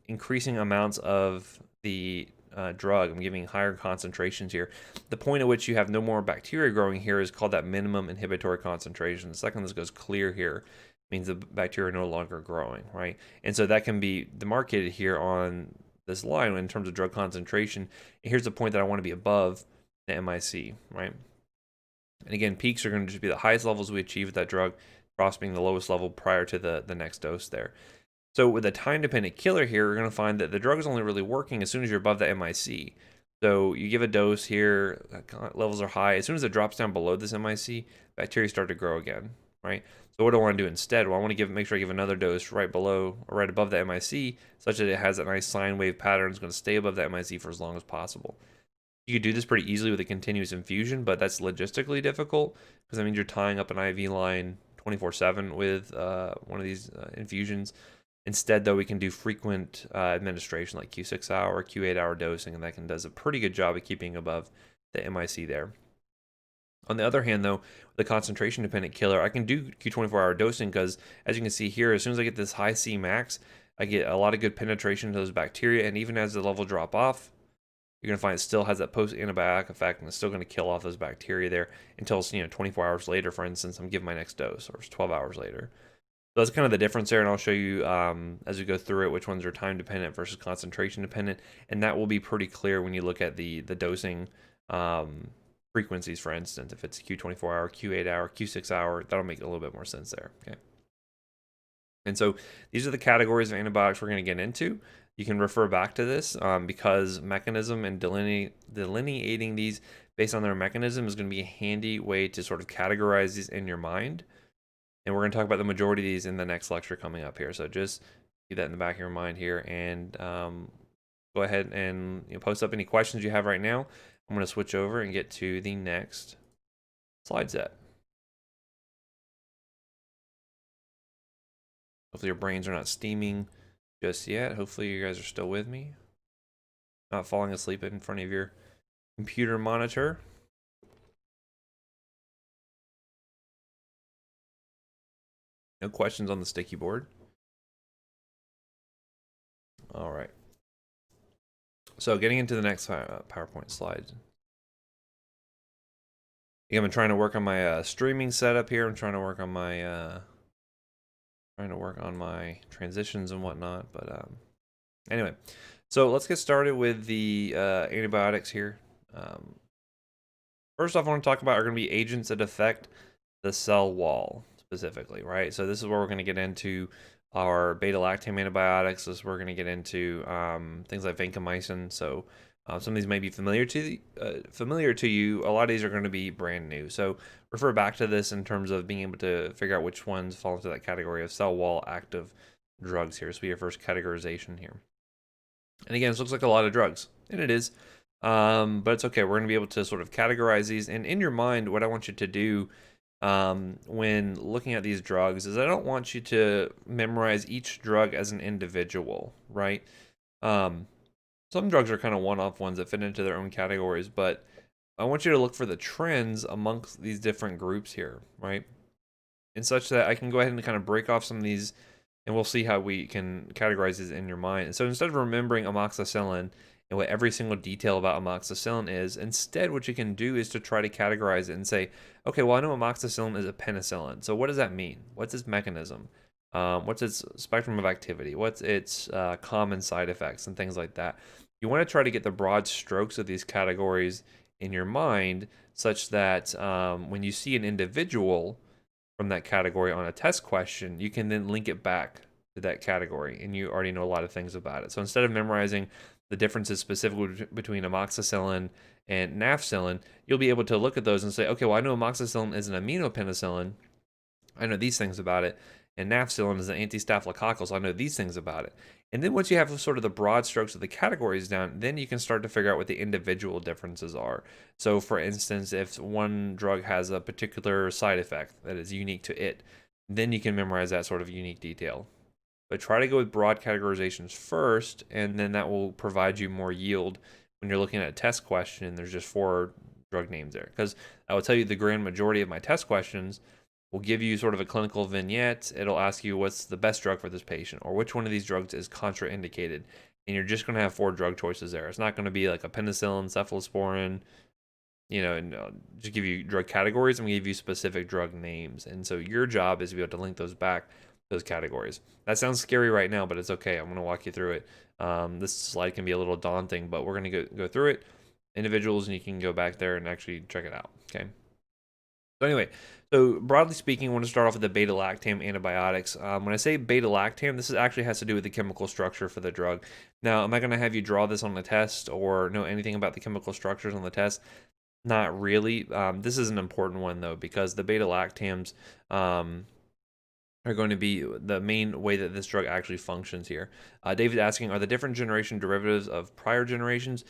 increasing amounts of the drug. I'm giving higher concentrations here. The point at which you have no more bacteria growing here is called that minimum inhibitory concentration. The second this goes clear here means the bacteria are no longer growing, right? And so that can be demarcated here on this line in terms of drug concentration. And here's the point that I want to be above the MIC, right? And again, peaks are going to just be the highest levels we achieve with that drug, cross being the lowest level prior to the next dose there. So with a time-dependent killer here, we're going to find that the drug is only really working as soon as you're above the MIC. So you give a dose here, levels are high. As soon as it drops down below this MIC, bacteria start to grow again, right? So what do I want to do instead? Well, I want to make sure I give another dose right below or right above the MIC, such that it has that nice sine wave pattern. It's going to stay above the MIC for as long as possible. You could do this pretty easily with a continuous infusion, but that's logistically difficult because that means you're tying up an IV line 24/7 with one of these infusions. Instead, though, we can do frequent administration like Q6-hour, Q8-hour dosing, and that does a pretty good job of keeping above the MIC there. On the other hand, though, the concentration-dependent killer, I can do Q24-hour dosing because, as you can see here, as soon as I get this high Cmax, I get a lot of good penetration into those bacteria, and even as the level drop off, you're going to find it still has that post-antibiotic effect, and it's still going to kill off those bacteria there until, 24 hours later, for instance, I'm giving my next dose, or 12 hours later. So that's kind of the difference there, and I'll show you as we go through it which ones are time-dependent versus concentration-dependent, and that will be pretty clear when you look at the dosing frequencies, for instance. If it's Q24-hour, Q8-hour, Q6-hour, that'll make a little bit more sense there. Okay. And so these are the categories of antibiotics we're going to get into. You can refer back to this because mechanism and delineating these based on their mechanism is going to be a handy way to sort of categorize these in your mind. And we're going to talk about the majority of these in the next lecture coming up here. So just keep that in the back of your mind here, and go ahead and post up any questions you have right now. I'm going to switch over and get to the next slide set. Hopefully your brains are not steaming just yet. Hopefully you guys are still with me. Not falling asleep in front of your computer monitor. No questions on the sticky board. All right. So getting into the next PowerPoint slide. I've been trying to work on my streaming setup here. I'm trying to work on my transitions and whatnot. But anyway, so let's get started with the antibiotics here. First off, I want to talk about are going to be agents that affect the cell wall specifically, right? So this is where we're going to get into our beta-lactam antibiotics. This is where we're going to get into things like vancomycin. So some of these may be familiar to you. A lot of these are going to be brand new. So refer back to this in terms of being able to figure out which ones fall into that category of cell wall active drugs here. So be your first categorization here. And again, this looks like a lot of drugs, and it is. But it's okay. We're going to be able to sort of categorize these. And in your mind, what I want you to do when looking at these drugs is I don't want you to memorize each drug as an individual, right? Some drugs are kind of one-off ones that fit into their own categories, but I want you to look for the trends amongst these different groups here, right? And such that I can go ahead and kind of break off some of these, and we'll see how we can categorize these in your mind. And so instead of remembering amoxicillin and what every single detail about amoxicillin is, instead what you can do is to try to categorize it and say, okay, well, I know amoxicillin is a penicillin. So what does that mean? What's its mechanism? What's its spectrum of activity? What's its common side effects and things like that? You want to try to get the broad strokes of these categories in your mind such that when you see an individual from that category on a test question, you can then link it back to that category and you already know a lot of things about it. So instead of memorizing the differences specifically between amoxicillin and nafcillin, you'll be able to look at those and say, okay, well, I know amoxicillin is an aminopenicillin. I know these things about it. And nafcillin is an anti-staphylococcal, so I know these things about it. And then once you have sort of the broad strokes of the categories down, then you can start to figure out what the individual differences are. So for instance, if one drug has a particular side effect that is unique to it, then you can memorize that sort of unique detail. But try to go with broad categorizations first, and then that will provide you more yield when you're looking at a test question and there's just 4 drug names there. Because I will tell you the grand majority of my test questions will give you sort of a clinical vignette. It'll ask you what's the best drug for this patient or which one of these drugs is contraindicated. And you're just going to have 4 drug choices there. It's not going to be like a penicillin, cephalosporin, and just give you drug categories. I'm going to give you specific drug names. And so your job is to be able to link those back, those categories. That sounds scary right now, but it's okay. I'm going to walk you through it. This slide can be a little daunting, but we're going to go through it. Individuals, and you can go back there and actually check it out. Okay. So anyway, so broadly speaking, I want to start off with the beta-lactam antibiotics. When I say beta-lactam, this actually has to do with the chemical structure for the drug. Now, am I going to have you draw this on the test or know anything about the chemical structures on the test? Not really. This is an important one, though, because the beta-lactams are going to be the main way that this drug actually functions here. David's asking, are the different generation derivatives of prior generations?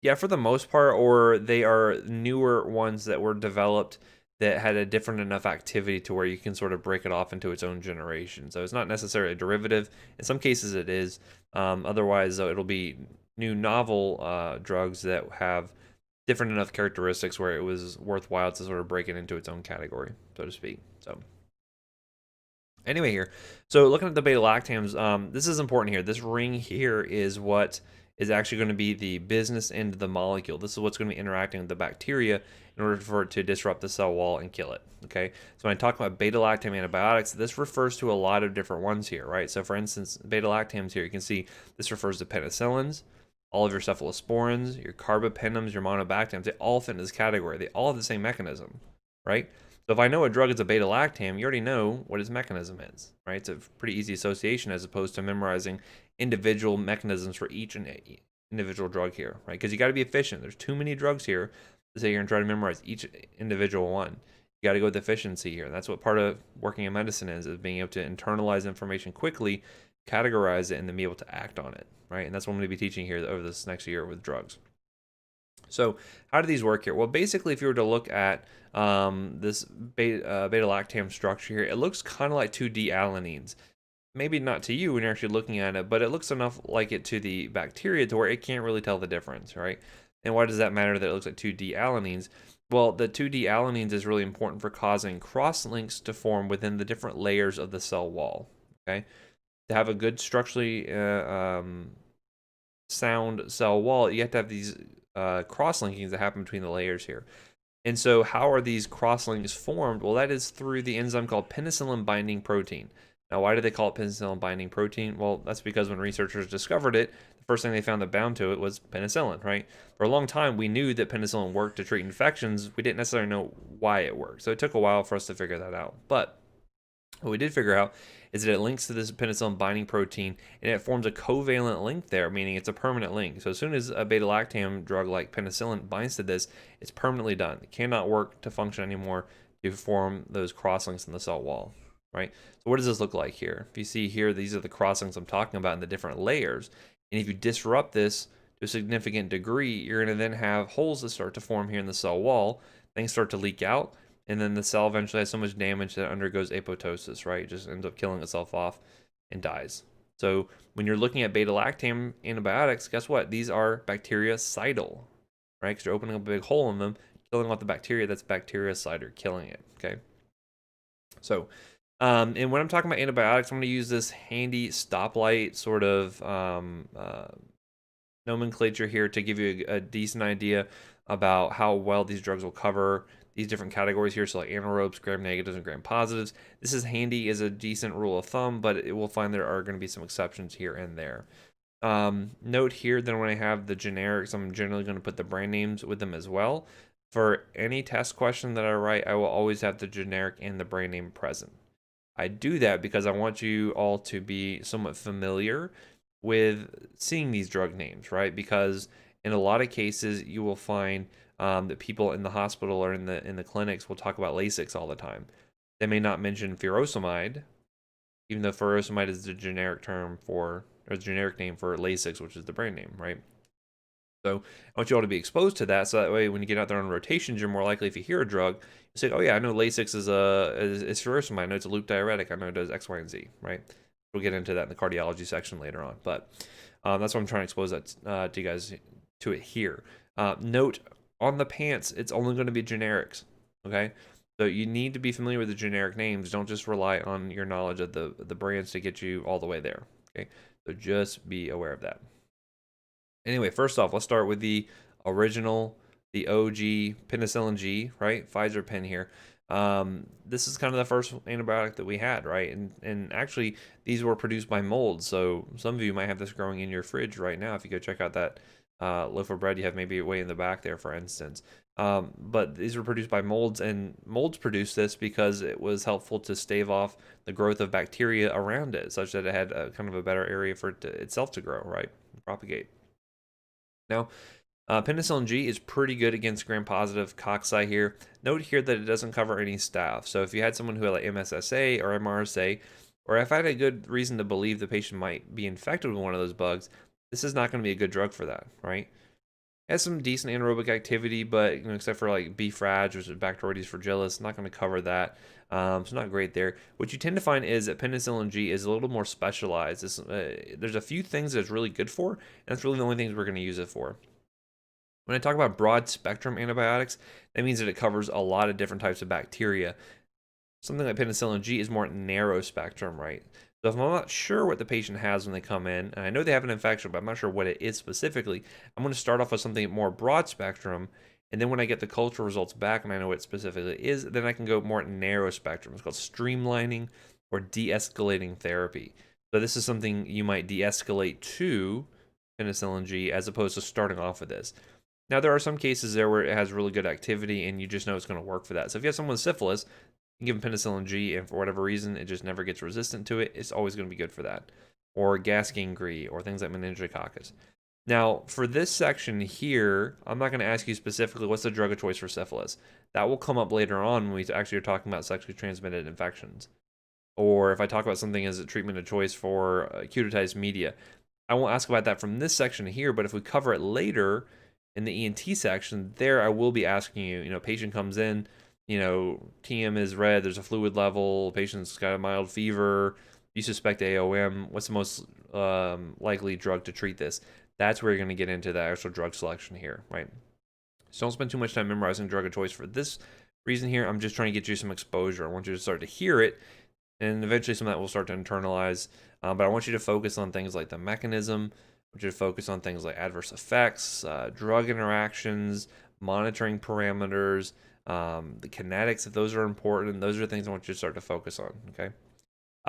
Yeah, for the most part, or they are newer ones that were developed that had a different enough activity to where you can sort of break it off into its own generation. So it's not necessarily a derivative. In some cases it is. Otherwise, though, it'll be new novel drugs that have different enough characteristics where it was worthwhile to sort of break it into its own category, so to speak. So anyway here, so looking at the beta-lactams, this is important here. This ring here is what is actually going to be the business end of the molecule. This is what's going to be interacting with the bacteria in order for it to disrupt the cell wall and kill it, okay? So when I talk about beta-lactam antibiotics, this refers to a lot of different ones here, right? So for instance, beta-lactams here, you can see this refers to penicillins, all of your cephalosporins, your carbapenems, your monobactams, they all fit in this category. They all have the same mechanism, right? So if I know a drug is a beta-lactam, you already know what its mechanism is, right? It's a pretty easy association as opposed to memorizing individual mechanisms for each individual drug here, right? Because you got to be efficient. There's too many drugs here to say you're going to try to memorize each individual one. You got to go with efficiency here. That's what part of working in medicine is being able to internalize information quickly, categorize it, and then be able to act on it, right? And that's what I'm going to be teaching here over this next year with drugs. So how do these work here? Well, basically, if you were to look at this beta-lactam structure here, it looks kind of like 2D alanines. Maybe not to you when you're actually looking at it, but it looks enough like it to the bacteria to where it can't really tell the difference, right? And why does that matter that it looks like 2D alanines? Well, the 2D alanines is really important for causing cross-links to form within the different layers of the cell wall, okay? To have a good structurally sound cell wall, you have to have these cross-linkings that happen between the layers here. And so how are these cross-links formed? Well, that is through the enzyme called penicillin binding protein. Now, why do they call it penicillin binding protein? Well, that's because when researchers discovered it, the first thing they found that bound to it was penicillin, right? For a long time, we knew that penicillin worked to treat infections. We didn't necessarily know why it worked. So it took a while for us to figure that out. But what we did figure out is that it links to this penicillin binding protein and it forms a covalent link there, meaning it's a permanent link. So as soon as a beta-lactam drug like penicillin binds to this, it's permanently done. It cannot work to function anymore to form those crosslinks in the cell wall, right? So what does this look like here? If you see here, these are the crosslinks I'm talking about in the different layers. And if you disrupt this to a significant degree, you're going to then have holes that start to form here in the cell wall. Things start to leak out. And then the cell eventually has so much damage that it undergoes apoptosis, right? It just ends up killing itself off and dies. So when you're looking at beta-lactam antibiotics, guess what? These are bactericidal, right? Because you're opening up a big hole in them, killing off the bacteria. That's bactericidal, killing it, okay? So, and when I'm talking about antibiotics, I'm going to use this handy stoplight sort of nomenclature here to give you a decent idea about how well these drugs will cover these different categories here, so like anaerobes, gram-negatives, and gram-positives. This is handy as a decent rule of thumb, but it will find there are going to be some exceptions here and there. Note here that when I have the generics, I'm generally going to put the brand names with them as well. For any test question that I write, I will always have the generic and the brand name present. I do that because I want you all to be somewhat familiar with seeing these drug names, right? Because in a lot of cases, you will find that people in the hospital or in the clinics will talk about Lasix all the time. They may not mention furosemide, even though furosemide is the generic term for, or the generic name for Lasix, which is the brand name, right? So I want you all to be exposed to that, so that way when you get out there on rotations, you're more likely, if you hear a drug, you say, oh yeah, I know Lasix is furosemide, I know it's a loop diuretic, I know it does X, Y, and Z, right? We'll get into that in the cardiology section later on, but that's why I'm trying to expose that to you guys to it here. Note, on the pants, it's only going to be generics, okay? So you need to be familiar with the generic names. Don't just rely on your knowledge of the brands to get you all the way there, okay? So just be aware of that. Anyway, first off, let's start with the original, the OG penicillin G, right? Pfizer pen here. This is kind of the first antibiotic that we had, right? And actually, these were produced by molds. So some of you might have this growing in your fridge right now. If you go check out that loaf of bread you have maybe way in the back there, for instance. But these were produced by molds, and molds produced this because it was helpful to stave off the growth of bacteria around it, such that it had kind of a better area for it to, itself to grow, right? Propagate. Now, penicillin G is pretty good against gram-positive cocci here. Note here that it doesn't cover any staph. So if you had someone who had like MSSA or MRSA, or if I had a good reason to believe the patient might be infected with one of those bugs, this is not going to be a good drug for that, right? It has some decent anaerobic activity, but except for like B. frag, which is Bacteroides fragilis, not going to cover that. It's not great there. What you tend to find is that penicillin G is a little more specialized. There's a few things that it's really good for, and that's really the only things we're going to use it for. When I talk about broad spectrum antibiotics, that means that it covers a lot of different types of bacteria. Something like penicillin G is more narrow spectrum, right? So if I'm not sure what the patient has when they come in, and I know they have an infection, but I'm not sure what it is specifically, I'm going to start off with something more broad spectrum, and then when I get the culture results back and I know what it specifically is, then I can go more narrow spectrum. It's called streamlining or de-escalating therapy. So this is something you might de-escalate to penicillin G as opposed to starting off with this. Now, there are some cases there where it has really good activity and you just know it's going to work for that. So if you have someone with syphilis, you give them penicillin G, and for whatever reason, it just never gets resistant to it, it's always going to be good for that. Or gas gangrene, or things like meningococcus. Now, for this section here, I'm not going to ask you specifically what's the drug of choice for syphilis. That will come up later on when we actually are talking about sexually transmitted infections. Or if I talk about something as a treatment of choice for acutized media. I won't ask about that from this section here, but if we cover it later in the ENT section, there I will be asking you, patient comes in, TM is red, there's a fluid level, patient's got a mild fever, you suspect AOM, what's the most likely drug to treat this? That's where you're going to get into the actual drug selection here, right? So don't spend too much time memorizing drug of choice for this reason here. I'm just trying to get you some exposure. I want you to start to hear it, and eventually some of that will start to internalize. But I want you to focus on things like the mechanism, which would focus on things like adverse effects, drug interactions, monitoring parameters, the kinetics, if those are important. Those are things I want you to start to focus on, okay?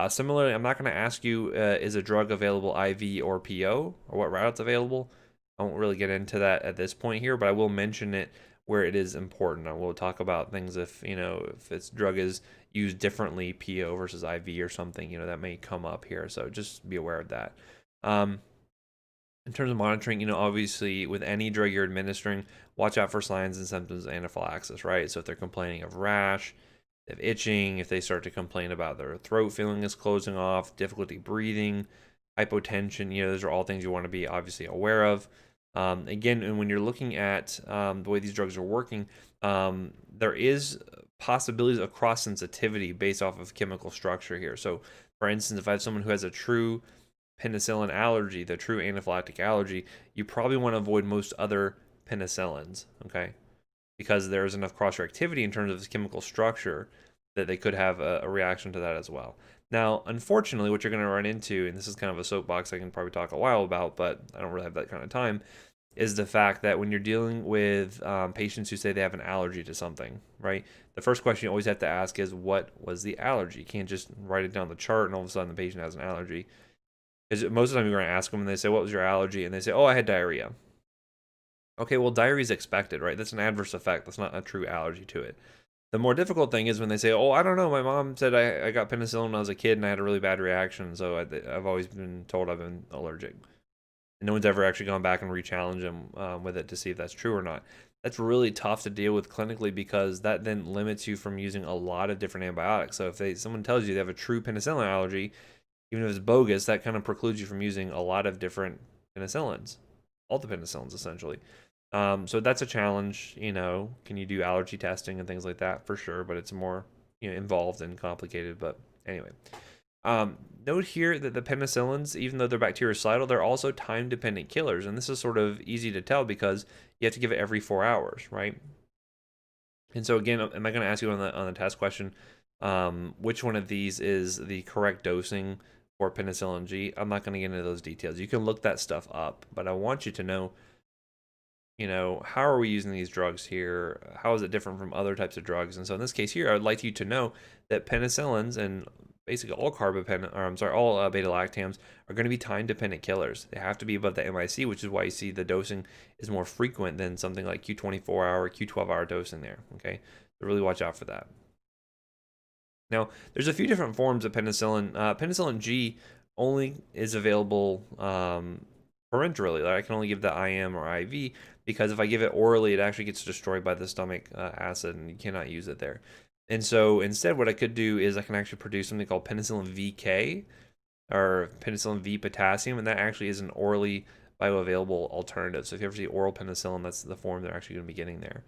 Similarly, I'm not going to ask you, is a drug available IV or PO, or what route it's available. I won't really get into that at this point here, but I will mention it where it is important. I will talk about things if, if its drug is used differently, PO versus IV or something, that may come up here. So just be aware of that. In terms of monitoring, obviously with any drug you're administering, watch out for signs and symptoms of anaphylaxis, right? So if they're complaining of rash, if itching, if they start to complain about their throat feeling is closing off, difficulty breathing, hypotension, those are all things you want to be obviously aware of. Again, and when you're looking at the way these drugs are working, there is possibilities of cross sensitivity based off of chemical structure here. So, for instance, if I have someone who has a true penicillin allergy, the true anaphylactic allergy, you probably want to avoid most other penicillins, okay? Because there's enough cross-reactivity in terms of its chemical structure that they could have a reaction to that as well. Now, unfortunately, what you're going to run into, and this is kind of a soapbox I can probably talk a while about, but I don't really have that kind of time, is the fact that when you're dealing with patients who say they have an allergy to something, right? The first question you always have to ask is, what was the allergy? You can't just write it down the chart and all of a sudden the patient has an allergy. Because most of the time you're going to ask them and they say, what was your allergy? And they say, oh, I had diarrhea. Okay, well, diarrhea is expected, right? That's an adverse effect. That's not a true allergy to it. The more difficult thing is when they say, oh, I don't know, my mom said I got penicillin when I was a kid and I had a really bad reaction, so I've always been told I've been allergic. And no one's ever actually gone back and re-challenged them with it to see if that's true or not. That's really tough to deal with clinically because that then limits you from using a lot of different antibiotics. So if someone tells you they have a true penicillin allergy, even if it's bogus, that kind of precludes you from using a lot of different penicillins, all the penicillins essentially. So that's a challenge, can you do allergy testing and things like that? For sure, but it's more, involved and complicated. But anyway, note here that the penicillins, even though they're bactericidal, they're also time-dependent killers. And this is sort of easy to tell because you have to give it every 4 hours, right? And so again, am I going to ask you on the test question, which one of these is the correct dosing for penicillin G? I'm not going to get into those details. You can look that stuff up, but I want you to know, how are we using these drugs here? How is it different from other types of drugs? And so in this case here, I would like you to know that penicillins and basically all all beta-lactams are going to be time-dependent killers. They have to be above the MIC, which is why you see the dosing is more frequent than something like Q24-hour, Q12-hour dosing there, okay? So really watch out for that. Now, there's a few different forms of penicillin. Penicillin G only is available parenterally. Like I can only give the IM or IV because if I give it orally, it actually gets destroyed by the stomach acid and you cannot use it there. And so instead, what I could do is I can actually produce something called penicillin VK or penicillin V potassium, and that actually is an orally bioavailable alternative. So if you ever see oral penicillin, that's the form they're actually going to be getting there.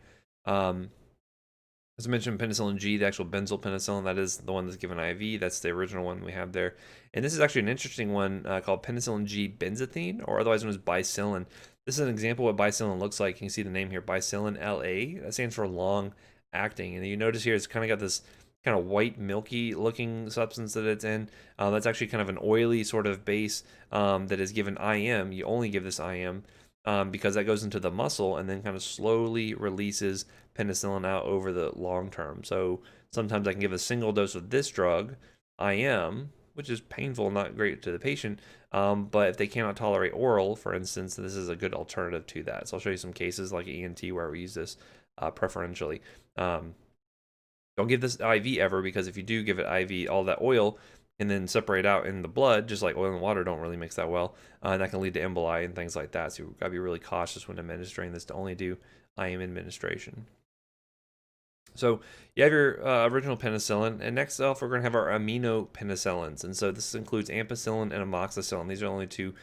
As I mentioned, penicillin G, the actual benzyl penicillin, that is the one that's given IV. That's the original one we have there. And this is actually an interesting one called penicillin G benzathine, or otherwise known as bicillin. This is an example of what bicillin looks like. You can see the name here, bicillin LA. That stands for long acting. And you notice here it's kind of got this kind of white, milky looking substance that it's in. That's actually kind of an oily sort of base that is given IM. You only give this IM because that goes into the muscle and then kind of slowly releases penicillin out over the long term. So sometimes I can give a single dose of this drug, IM, which is painful, not great to the patient. But if they cannot tolerate oral, for instance, this is a good alternative to that. So I'll show you some cases like ENT where we use this preferentially. Don't give this IV ever because if you do give it IV, all that oil and then separate out in the blood, just like oil and water don't really mix that well. And that can lead to emboli and things like that. So you've got to be really cautious when administering this to only do IM administration. So you have your original penicillin, and next off we're going to have our aminopenicillins. And so this includes ampicillin and amoxicillin. These are the only two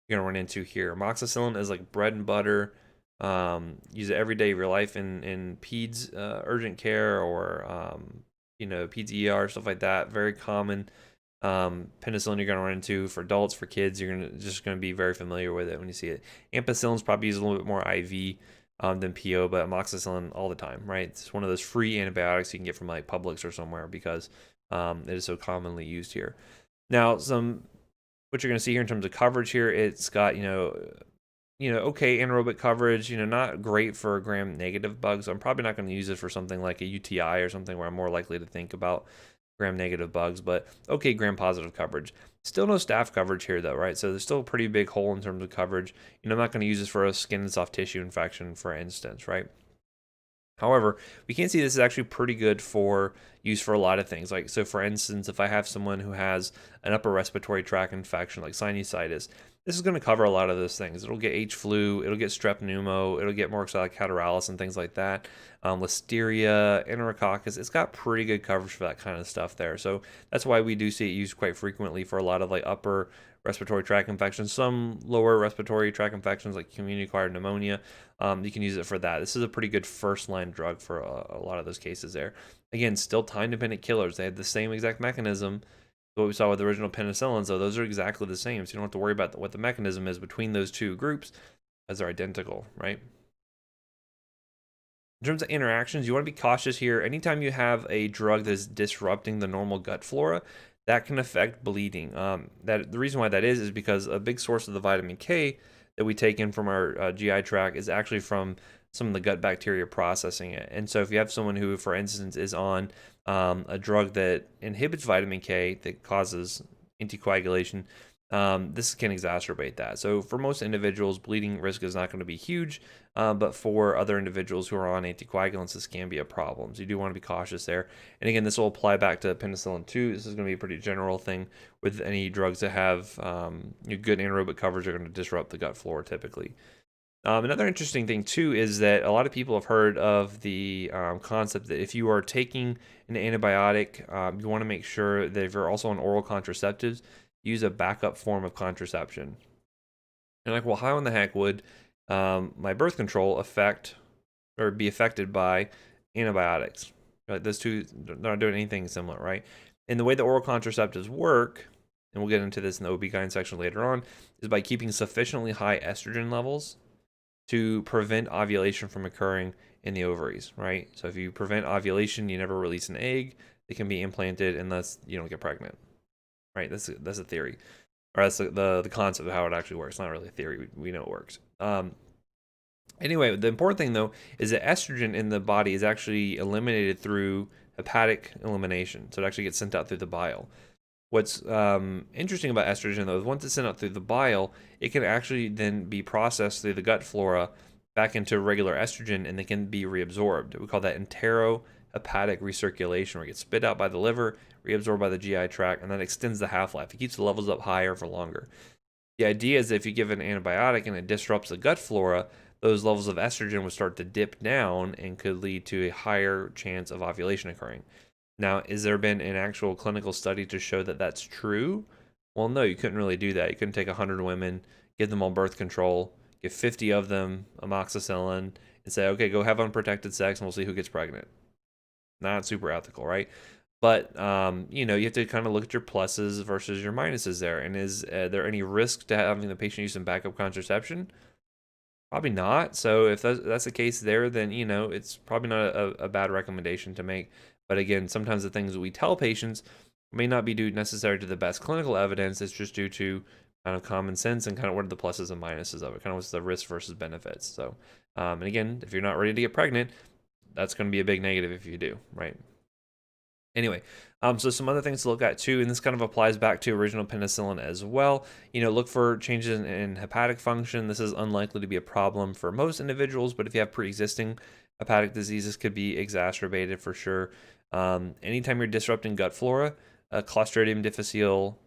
you're going to run into here. Amoxicillin is like bread and butter. Use it every day of your life in peds urgent care or peds ER, stuff like that. Very common. Penicillin you're going to run into for adults, for kids, you're just going to be very familiar with it when you see it. Ampicillin is probably used a little bit more IV than PO, but amoxicillin all the time, right? It's one of those free antibiotics you can get from like Publix or somewhere because it is so commonly used here. Now, some what you're going to see here in terms of coverage here, it's got, okay anaerobic coverage, not great for gram-negative bugs. I'm probably not going to use it for something like a UTI or something where I'm more likely to think about gram-negative bugs, but okay gram-positive coverage. Still no staph coverage here though, right? So there's still a pretty big hole in terms of coverage. I'm not going to use this for a skin and soft tissue infection, for instance, right? However, we can see this is actually pretty good for use for a lot of things. Like, so for instance, if I have someone who has an upper respiratory tract infection like sinusitis, this is going to cover a lot of those things. It'll get H flu, it'll get strep pneumo, it'll get moraxilla catarrhalis and things like that. Listeria, enterococcus, it's got pretty good coverage for that kind of stuff there. So that's why we do see it used quite frequently for a lot of like upper respiratory tract infections, some lower respiratory tract infections like community-acquired pneumonia. You can use it for that. This is a pretty good first-line drug for a lot of those cases there. Again, still time-dependent killers. They have the same exact mechanism. What we saw with the original penicillins, so those are exactly the same. So you don't have to worry about what the mechanism is between those two groups, as they're identical, right? In terms of interactions, you want to be cautious here. Anytime you have a drug that is disrupting the normal gut flora, that can affect bleeding. The reason why that is because a big source of the vitamin K that we take in from our GI tract is actually from some of the gut bacteria processing it. And so if you have someone who, for instance, is on a drug that inhibits vitamin K that causes anticoagulation, this can exacerbate that. So for most individuals, bleeding risk is not going to be huge, but for other individuals who are on anticoagulants, this can be a problem. So you do want to be cautious there. And again, this will apply back to penicillin too. This is going to be a pretty general thing with any drugs that have good anaerobic coverage are going to disrupt the gut flora typically. Another interesting thing too is that a lot of people have heard of the concept that if you are taking an antibiotic, you want to make sure that if you're also on oral contraceptives, use a backup form of contraception. And like, well, how in the heck would my birth control affect or be affected by antibiotics? Like those two, they're not doing anything similar, right? And the way the oral contraceptives work, and we'll get into this in the OB-GYN section later on, is by keeping sufficiently high estrogen levels to prevent ovulation from occurring in the ovaries, right? So if you prevent ovulation, you never release an egg, it can be implanted unless you don't get pregnant, right? That's a theory, or that's the concept of how it actually works. Not really a theory. We know it works. Anyway, the important thing though is that estrogen in the body is actually eliminated through hepatic elimination, so it actually gets sent out through the bile. What's interesting about estrogen though is once it's sent out through the bile, it can actually then be processed through the gut flora back into regular estrogen, and they can be reabsorbed. We call that enterohepatic recirculation, where it gets spit out by the liver, reabsorbed by the GI tract, and that extends the half-life. It keeps the levels up higher for longer. The idea is that if you give an antibiotic and it disrupts the gut flora, those levels of estrogen would start to dip down and could lead to a higher chance of ovulation occurring. Now, has there been an actual clinical study to show that that's true? Well, no, you couldn't really do that. You couldn't take 100 women, give them all birth control, give 50 of them amoxicillin, and say, okay, go have unprotected sex and we'll see who gets pregnant. Not super ethical, right? But, you have to kind of look at your pluses versus your minuses there. And is there any risk to having the patient use some backup contraception? Probably not. So if that's the case there, then, it's probably not a bad recommendation to make. But again, sometimes the things that we tell patients may not be due necessarily to the best clinical evidence. It's just due to kind of common sense and kind of what are the pluses and minuses of it, kind of what's the risk versus benefits. So, and again, if you're not ready to get pregnant, that's going to be a big negative if you do, right? Anyway, so some other things to look at too, and this kind of applies back to original penicillin as well. Look for changes in hepatic function. This is unlikely to be a problem for most individuals, but if you have pre-existing hepatic disease, this could be exacerbated for sure. Anytime you're disrupting gut flora, Clostridium difficile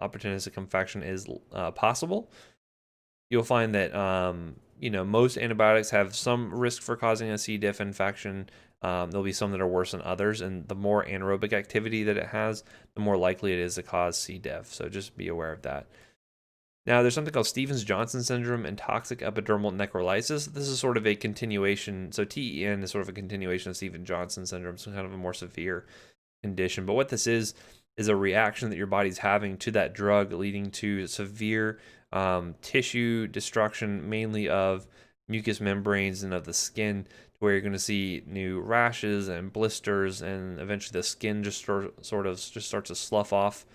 opportunistic infection is possible. You'll find that most antibiotics have some risk for causing a C. diff infection. There'll be some that are worse than others, and the more anaerobic activity that it has, the more likely it is to cause C. diff. So just be aware of that. Now, there's something called Stevens-Johnson syndrome and toxic epidermal necrolysis. This is sort of a continuation. So TEN is sort of a continuation of Stevens-Johnson syndrome, so kind of a more severe condition. But what this is a reaction that your body's having to that drug, leading to severe tissue destruction, mainly of mucous membranes and of the skin, where you're going to see new rashes and blisters, and eventually the skin just starts to slough off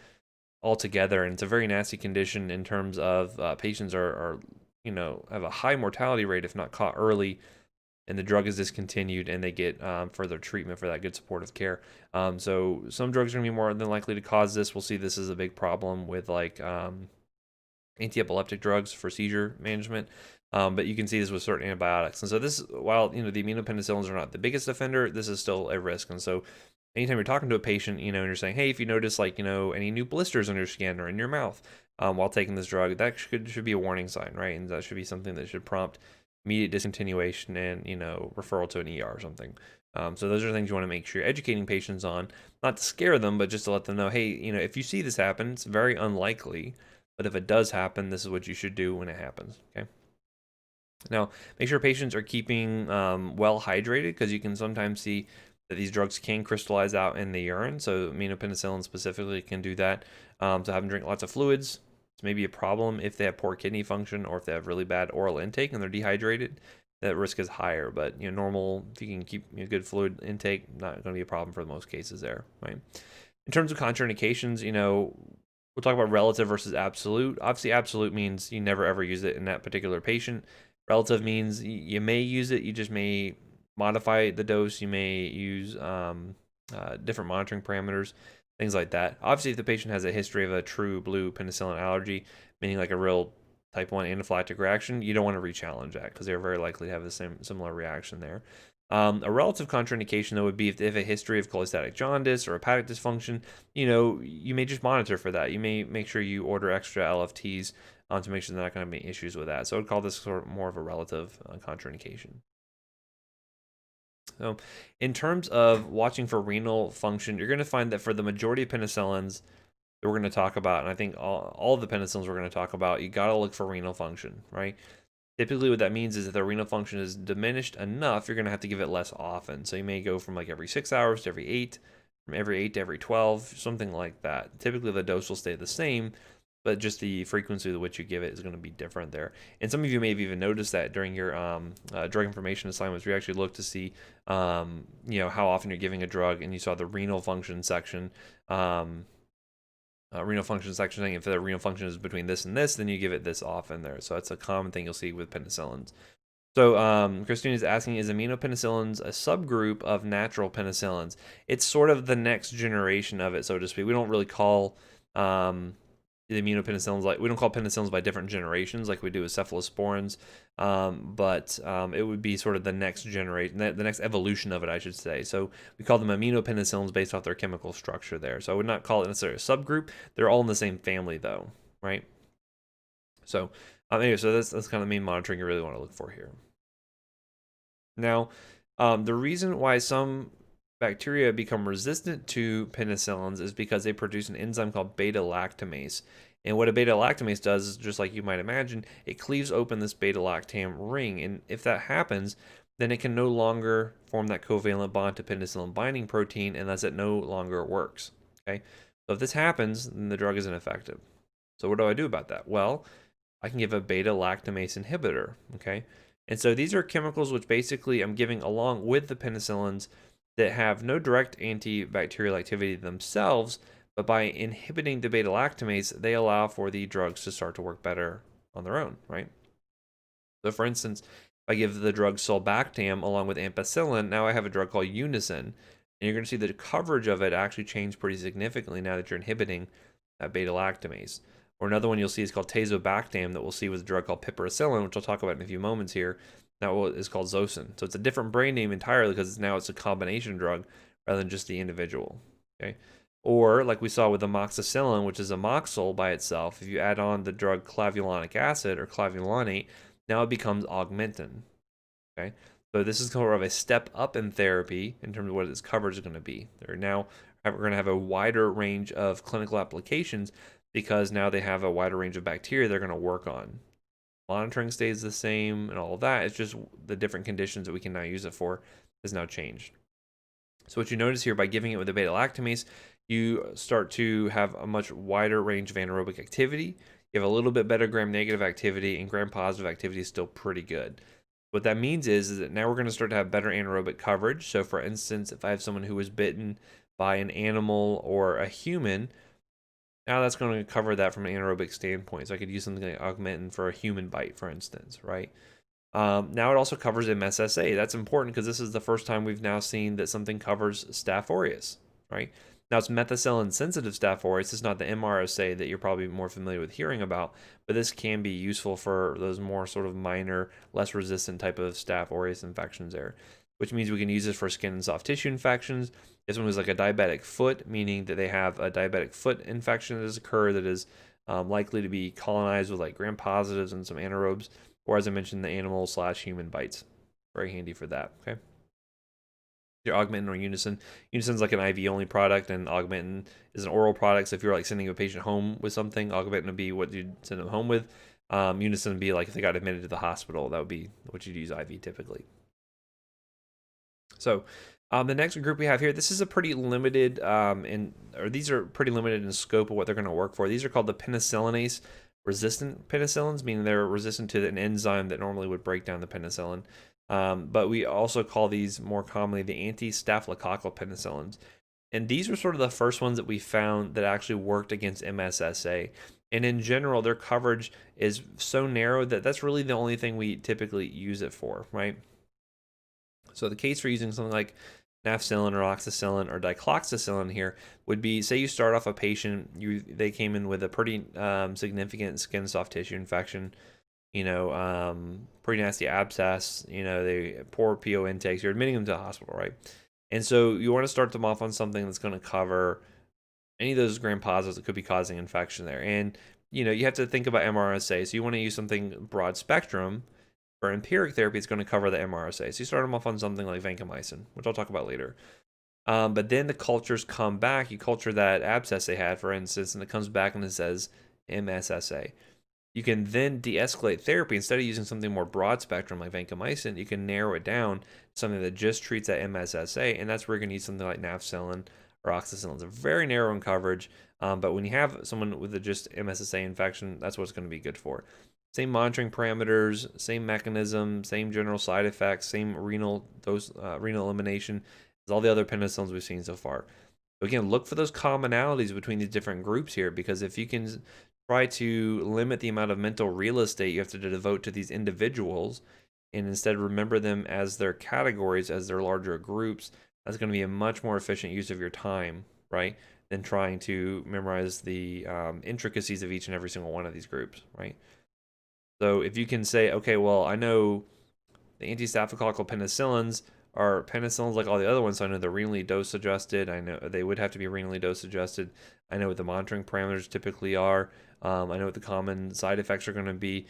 altogether, and it's a very nasty condition in terms of patients are have a high mortality rate if not caught early, and the drug is discontinued and they get further treatment for that good supportive care. So some drugs are going to be more than likely to cause this. We'll see this as a big problem with like anti-epileptic drugs for seizure management. But you can see this with certain antibiotics. And so this, while the immunopenicillins are not the biggest offender, this is still a risk. And so anytime you're talking to a patient, and you're saying, hey, if you notice any new blisters on your skin or in your mouth while taking this drug, that should be a warning sign, right? And that should be something that should prompt immediate discontinuation and referral to an ER or something. So those are things you want to make sure you're educating patients on, not to scare them, but just to let them know, hey, if you see this happen, it's very unlikely, but if it does happen, this is what you should do when it happens. Okay. Now, make sure patients are keeping well hydrated, because you can sometimes see that these drugs can crystallize out in the urine. So aminopenicillin specifically can do that. So have them drink lots of fluids. It's maybe a problem if they have poor kidney function or if they have really bad oral intake and they're dehydrated. That risk is higher, but normal, if you can keep good fluid intake, not going to be a problem for most cases there, right? In terms of contraindications, we'll talk about relative versus absolute. Obviously, absolute means you never ever use it in that particular patient. Relative means you may use it, you just may modify the dose, you may use different monitoring parameters, things like that. Obviously, if the patient has a history of a true blue penicillin allergy, meaning like a real type 1 anaphylactic reaction, you don't want to re-challenge that, because they're very likely to have the similar reaction there. A relative contraindication, though, would be if they have a history of cholestatic jaundice or hepatic dysfunction. You may just monitor for that. You may make sure you order extra LFTs to make sure they're not going to have any issues with that. So I would call this sort of more of a relative contraindication. So in terms of watching for renal function, you're going to find that for the majority of penicillins that we're going to talk about, and I think all of the penicillins we're going to talk about, you got to look for renal function, right? Typically what that means is if the renal function is diminished enough, you're going to have to give it less often. So you may go from like every 6 hours to every 8, from every 8 to every 12, something like that. Typically the dose will stay the same, but just the frequency with which you give it is going to be different there. And some of you may have even noticed that during your drug information assignments, we actually looked to see, how often you're giving a drug, and you saw the renal function section. Renal function section saying if the renal function is between this and this, then you give it this often there. So that's a common thing you'll see with penicillins. So Christine is asking, is aminopenicillins a subgroup of natural penicillins? It's sort of the next generation of it, so to speak. We don't really call the immunopenicillins, we don't call penicillins by different generations like we do with cephalosporins, but it would be sort of the next generation, the next evolution of it, I should say. So we call them aminopenicillins based off their chemical structure there. So I would not call it necessarily a subgroup. They're all in the same family though, right? So anyway, so that's kind of the main monitoring you really want to look for here. Now, the reason why some bacteria become resistant to penicillins is because they produce an enzyme called beta-lactamase. And what a beta-lactamase does is, just like you might imagine, it cleaves open this beta-lactam ring. And if that happens, then it can no longer form that covalent bond to penicillin binding protein, and thus it no longer works. Okay, so if this happens, then the drug is ineffective. So what do I do about that? Well, I can give a beta-lactamase inhibitor. Okay, and so these are chemicals which basically I'm giving along with the penicillins that have no direct antibacterial activity themselves, but by inhibiting the beta-lactamase, they allow for the drugs to start to work better on their own, right? So for instance, if I give the drug sulbactam along with ampicillin, now I have a drug called Unison, and you're going to see the coverage of it actually change pretty significantly now that you're inhibiting that beta-lactamase. Or another one you'll see is called tazobactam that we'll see with a drug called piperacillin, which I'll talk about in a few moments here. That is called Zosyn. So it's a different brand name entirely because now it's a combination drug rather than just the individual. Okay. Or like we saw with amoxicillin, which is amoxil by itself, if you add on the drug clavulanic acid or clavulanate, now it becomes augmentin. Okay. So this is sort of a step up in therapy in terms of what its coverage is going to be. We're going to have a wider range of clinical applications because now they have a wider range of bacteria they're going to work on. Monitoring stays the same and all of that. It's just the different conditions that we can now use it for has now changed. So what you notice here, by giving it with the beta-lactamase, you start to have a much wider range of anaerobic activity. You have a little bit better gram-negative activity, and gram-positive activity is still pretty good. What that means is that now we're going to start to have better anaerobic coverage. So for instance, if I have someone who was bitten by an animal or a human, Now that's going to cover that from an anaerobic standpoint. So I could use something like augmentin for a human bite, for instance, right? Now it also covers MSSA. That's important because this is the first time we've now seen that something covers Staph aureus, right? Now it's methicillin sensitive Staph aureus. It's not the MRSA that you're probably more familiar with hearing about, but this can be useful for those more sort of minor, less resistant type of Staph aureus infections there, which means we can use this for skin and soft tissue infections. If someone has like a diabetic foot, meaning that they have a diabetic foot infection that has occurred that is likely to be colonized with like gram positives and some anaerobes, or as I mentioned, the animal slash human bites. Very handy for that, okay? Your Augmentin or Unison. Unison's like an IV only product, and Augmentin is an oral product. So if you're like sending a patient home with something, Augmentin would be what you'd send them home with. Unison would be like if they got admitted to the hospital, that would be what you'd use IV typically. So the next group we have here, this is a pretty limited, these are pretty limited in scope of what they're going to work for. These are called the penicillinase resistant penicillins, meaning they're resistant to an enzyme that normally would break down the penicillin. But we also call these more commonly the anti-staphylococcal penicillins. And these were sort of the first ones that we found that actually worked against MSSA. And in general, their coverage is so narrow that that's really the only thing we typically use it for, right? So the case for using something like nafcillin or oxacillin or dicloxacillin here would be, say you start off a patient, they came in with a pretty significant skin soft tissue infection, pretty nasty abscess, they poor PO intakes, you're admitting them to the hospital, right? And so you want to start them off on something that's going to cover any of those gram positives that could be causing infection there. And, you have to think about MRSA. So you want to use something broad spectrum. For empiric therapy, it's going to cover the MRSA. So you start them off on something like vancomycin, which I'll talk about later. But then the cultures come back. You culture that abscess they had, for instance, and it comes back and it says MSSA. You can then de-escalate therapy. Instead of using something more broad spectrum like vancomycin, you can narrow it down to something that just treats that MSSA, and that's where you're going to use something like nafcillin or oxacillin. It's a very narrow in coverage, but when you have someone with a just MSSA infection, that's what it's going to be good for. Same monitoring parameters, same mechanism, same general side effects, same renal elimination as all the other penicillins we've seen so far. So again, look for those commonalities between these different groups here, because if you can try to limit the amount of mental real estate you have to devote to these individuals and instead remember them as their categories, as their larger groups, that's going to be a much more efficient use of your time, right, than trying to memorize the intricacies of each and every single one of these groups, right? So if you can say, okay, well, I know the anti-staphylococcal penicillins are penicillins like all the other ones, so I know they're renally dose adjusted. I know they would have to be renally dose adjusted. I know what the monitoring parameters typically are. I know what the common side effects are going to be.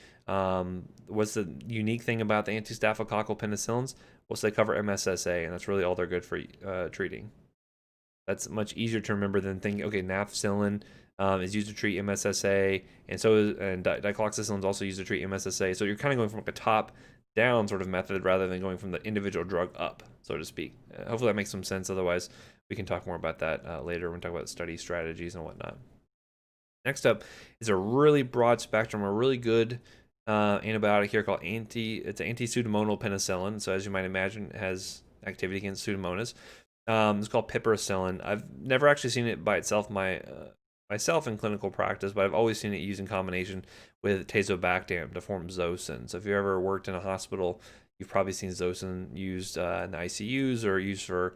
What's the unique thing about the anti-staphylococcal penicillins? Well, so they cover MSSA, and that's really all they're good for treating. That's much easier to remember than thinking, okay, nafcillin is used to treat MSSA, and dicloxacillin is also used to treat MSSA. So you're kind of going from like a top-down sort of method rather than going from the individual drug up, so to speak. Hopefully that makes some sense. Otherwise, we can talk more about that later when we talk about study strategies and whatnot. Next up is a really broad spectrum, a really good antibiotic here called it's an anti-pseudomonal penicillin. So as you might imagine, it has activity against Pseudomonas. It's called piperacillin. I've never actually seen it by itself myself in clinical practice, but I've always seen it used in combination with tazobactam to form Zosyn. So if you ever worked in a hospital, you've probably seen Zosyn used in the ICUs or used for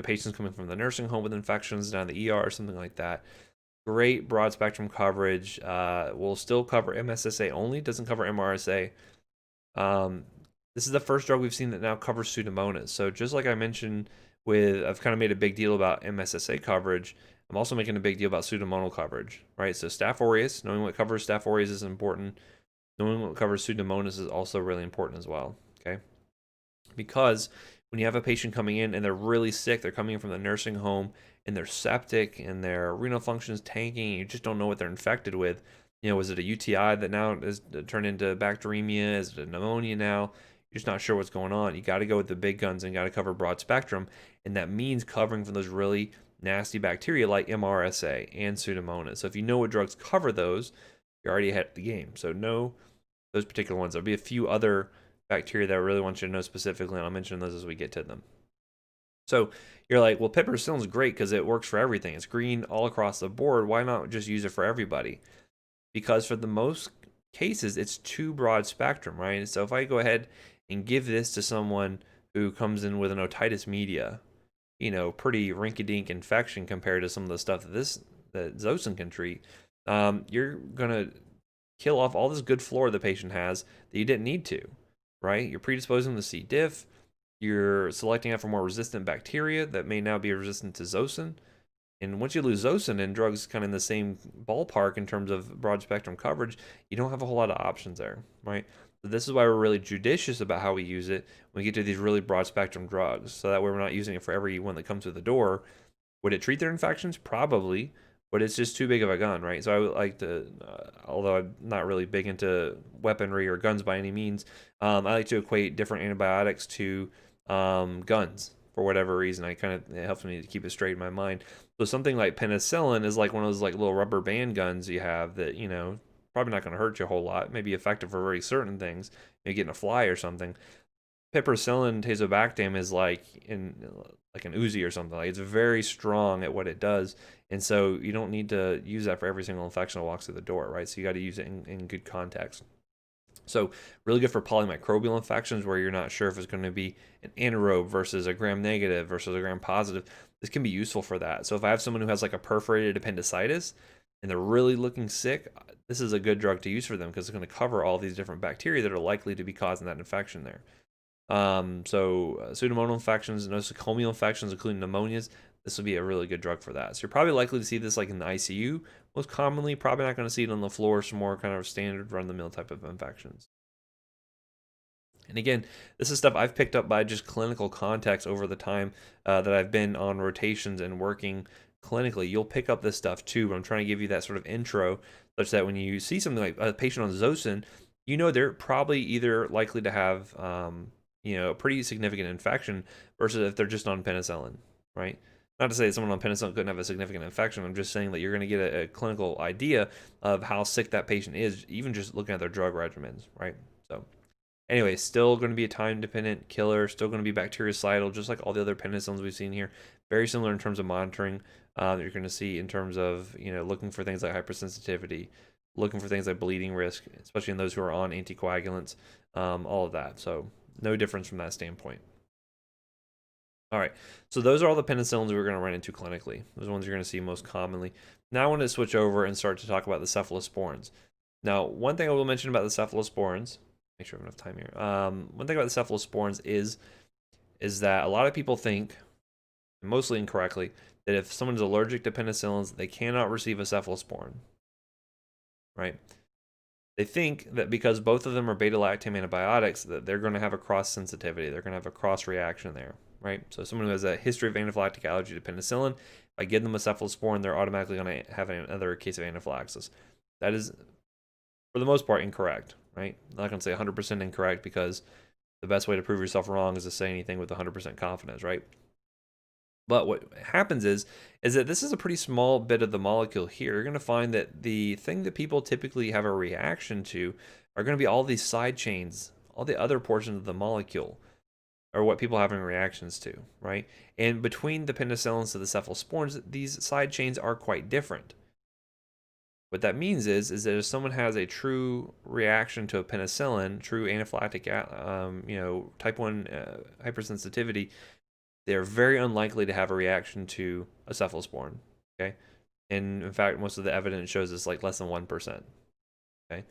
patients coming from the nursing home with infections down the ER or something like that. Great broad spectrum coverage. Will still cover MSSA only, doesn't cover MRSA. This is the first drug we've seen that now covers Pseudomonas. So just like I mentioned I've kind of made a big deal about MSSA coverage, I'm also making a big deal about Pseudomonal coverage, right? So Staph aureus, knowing what covers Staph aureus is important. Knowing what covers Pseudomonas is also really important as well, okay? Because when you have a patient coming in and they're really sick, they're coming in from the nursing home and they're septic and their renal function's tanking, and you just don't know what they're infected with. Was it a UTI that now is turned into bacteremia? Is it a pneumonia now? You're just not sure what's going on. You got to go with the big guns and got to cover broad spectrum, and that means covering from those really nasty bacteria like MRSA and Pseudomonas. So if you know what drugs cover those, you're already ahead of the game. So know those particular ones. There'll be a few other bacteria that I really want you to know specifically, and I'll mention those as we get to them. So you're like, well, piperazolline is great because it works for everything. It's green all across the board. Why not just use it for everybody? Because for the most cases, it's too broad spectrum, right? So if I go ahead and give this to someone who comes in with an otitis media, pretty rinky-dink infection compared to some of the stuff that Zosyn can treat, you're gonna kill off all this good flora the patient has that you didn't need to, right? You're predisposing them to C. diff. You're selecting out for more resistant bacteria that may now be resistant to Zosyn. And once you lose Zosyn and drugs kind of in the same ballpark in terms of broad spectrum coverage, you don't have a whole lot of options there, right? So this is why we're really judicious about how we use it when we get to these really broad spectrum drugs. So that way we're not using it for everyone that comes through the door. Would it treat their infections? Probably, but it's just too big of a gun, right? So I would like to, although I'm not really big into weaponry or guns by any means, I like to equate different antibiotics to guns for whatever reason. It helps me to keep it straight in my mind. So something like penicillin is like one of those like little rubber band guns you have that, probably not going to hurt you a whole lot. Maybe effective for very certain things, maybe getting a fly or something. Piperacillin tazobactam is like an Uzi or something. Like it's very strong at what it does, and so you don't need to use that for every single infection that walks through the door, right? So you got to use it in good context. So really good for polymicrobial infections where you're not sure if it's going to be an anaerobe versus a gram-negative versus a gram-positive. This can be useful for that. So if I have someone who has like a perforated appendicitis and they're really looking sick, this is a good drug to use for them because it's going to cover all these different bacteria that are likely to be causing that infection there. Pseudomonal infections, nosocomial infections, including pneumonias, this would be a really good drug for that. So you're probably likely to see this like in the ICU. Most commonly, probably not going to see it on the floor, some more kind of standard run-of-the-mill type of infections. And again, this is stuff I've picked up by just clinical context over the time that I've been on rotations and working clinically. You'll pick up this stuff too, but I'm trying to give you that sort of intro such that when you see something like a patient on Zosyn, they're probably either likely to have a pretty significant infection versus if they're just on penicillin, right? Not to say that someone on penicillin couldn't have a significant infection. I'm just saying that you're going to get a clinical idea of how sick that patient is, even just looking at their drug regimens, right? So anyway, still going to be a time-dependent killer, still going to be bactericidal, just like all the other penicillins we've seen here. Very similar in terms of monitoring that you're going to see in terms of, looking for things like hypersensitivity, looking for things like bleeding risk, especially in those who are on anticoagulants, all of that. So no difference from that standpoint. All right, so those are all the penicillins we're going to run into clinically. Those are ones you're going to see most commonly. Now I want to switch over and start to talk about the cephalosporins. Now, one thing I will mention about the cephalosporins, make sure I have enough time here. One thing about the cephalosporins is that a lot of people think, mostly incorrectly, that if someone's allergic to penicillins, they cannot receive a cephalosporin, right? They think that because both of them are beta-lactam antibiotics, that they're going to have a cross-sensitivity. They're going to have a cross-reaction there, right? So someone who has a history of anaphylactic allergy to penicillin, if I give them a cephalosporin, they're automatically going to have another case of anaphylaxis. That is, for the most part, incorrect, right? I'm not going to say 100% incorrect because the best way to prove yourself wrong is to say anything with 100% confidence, right? But what happens is that this is a pretty small bit of the molecule here. You're going to find that the thing that people typically have a reaction to are going to be all these side chains, all the other portions of the molecule are what people are having reactions to, right? And between the penicillins to the cephalosporins, these side chains are quite different. What that means is that if someone has a true reaction to a penicillin, true anaphylactic, type 1 hypersensitivity, they're very unlikely to have a reaction to a cephalosporin, okay? And in fact, most of the evidence shows it's like less than 1%, okay?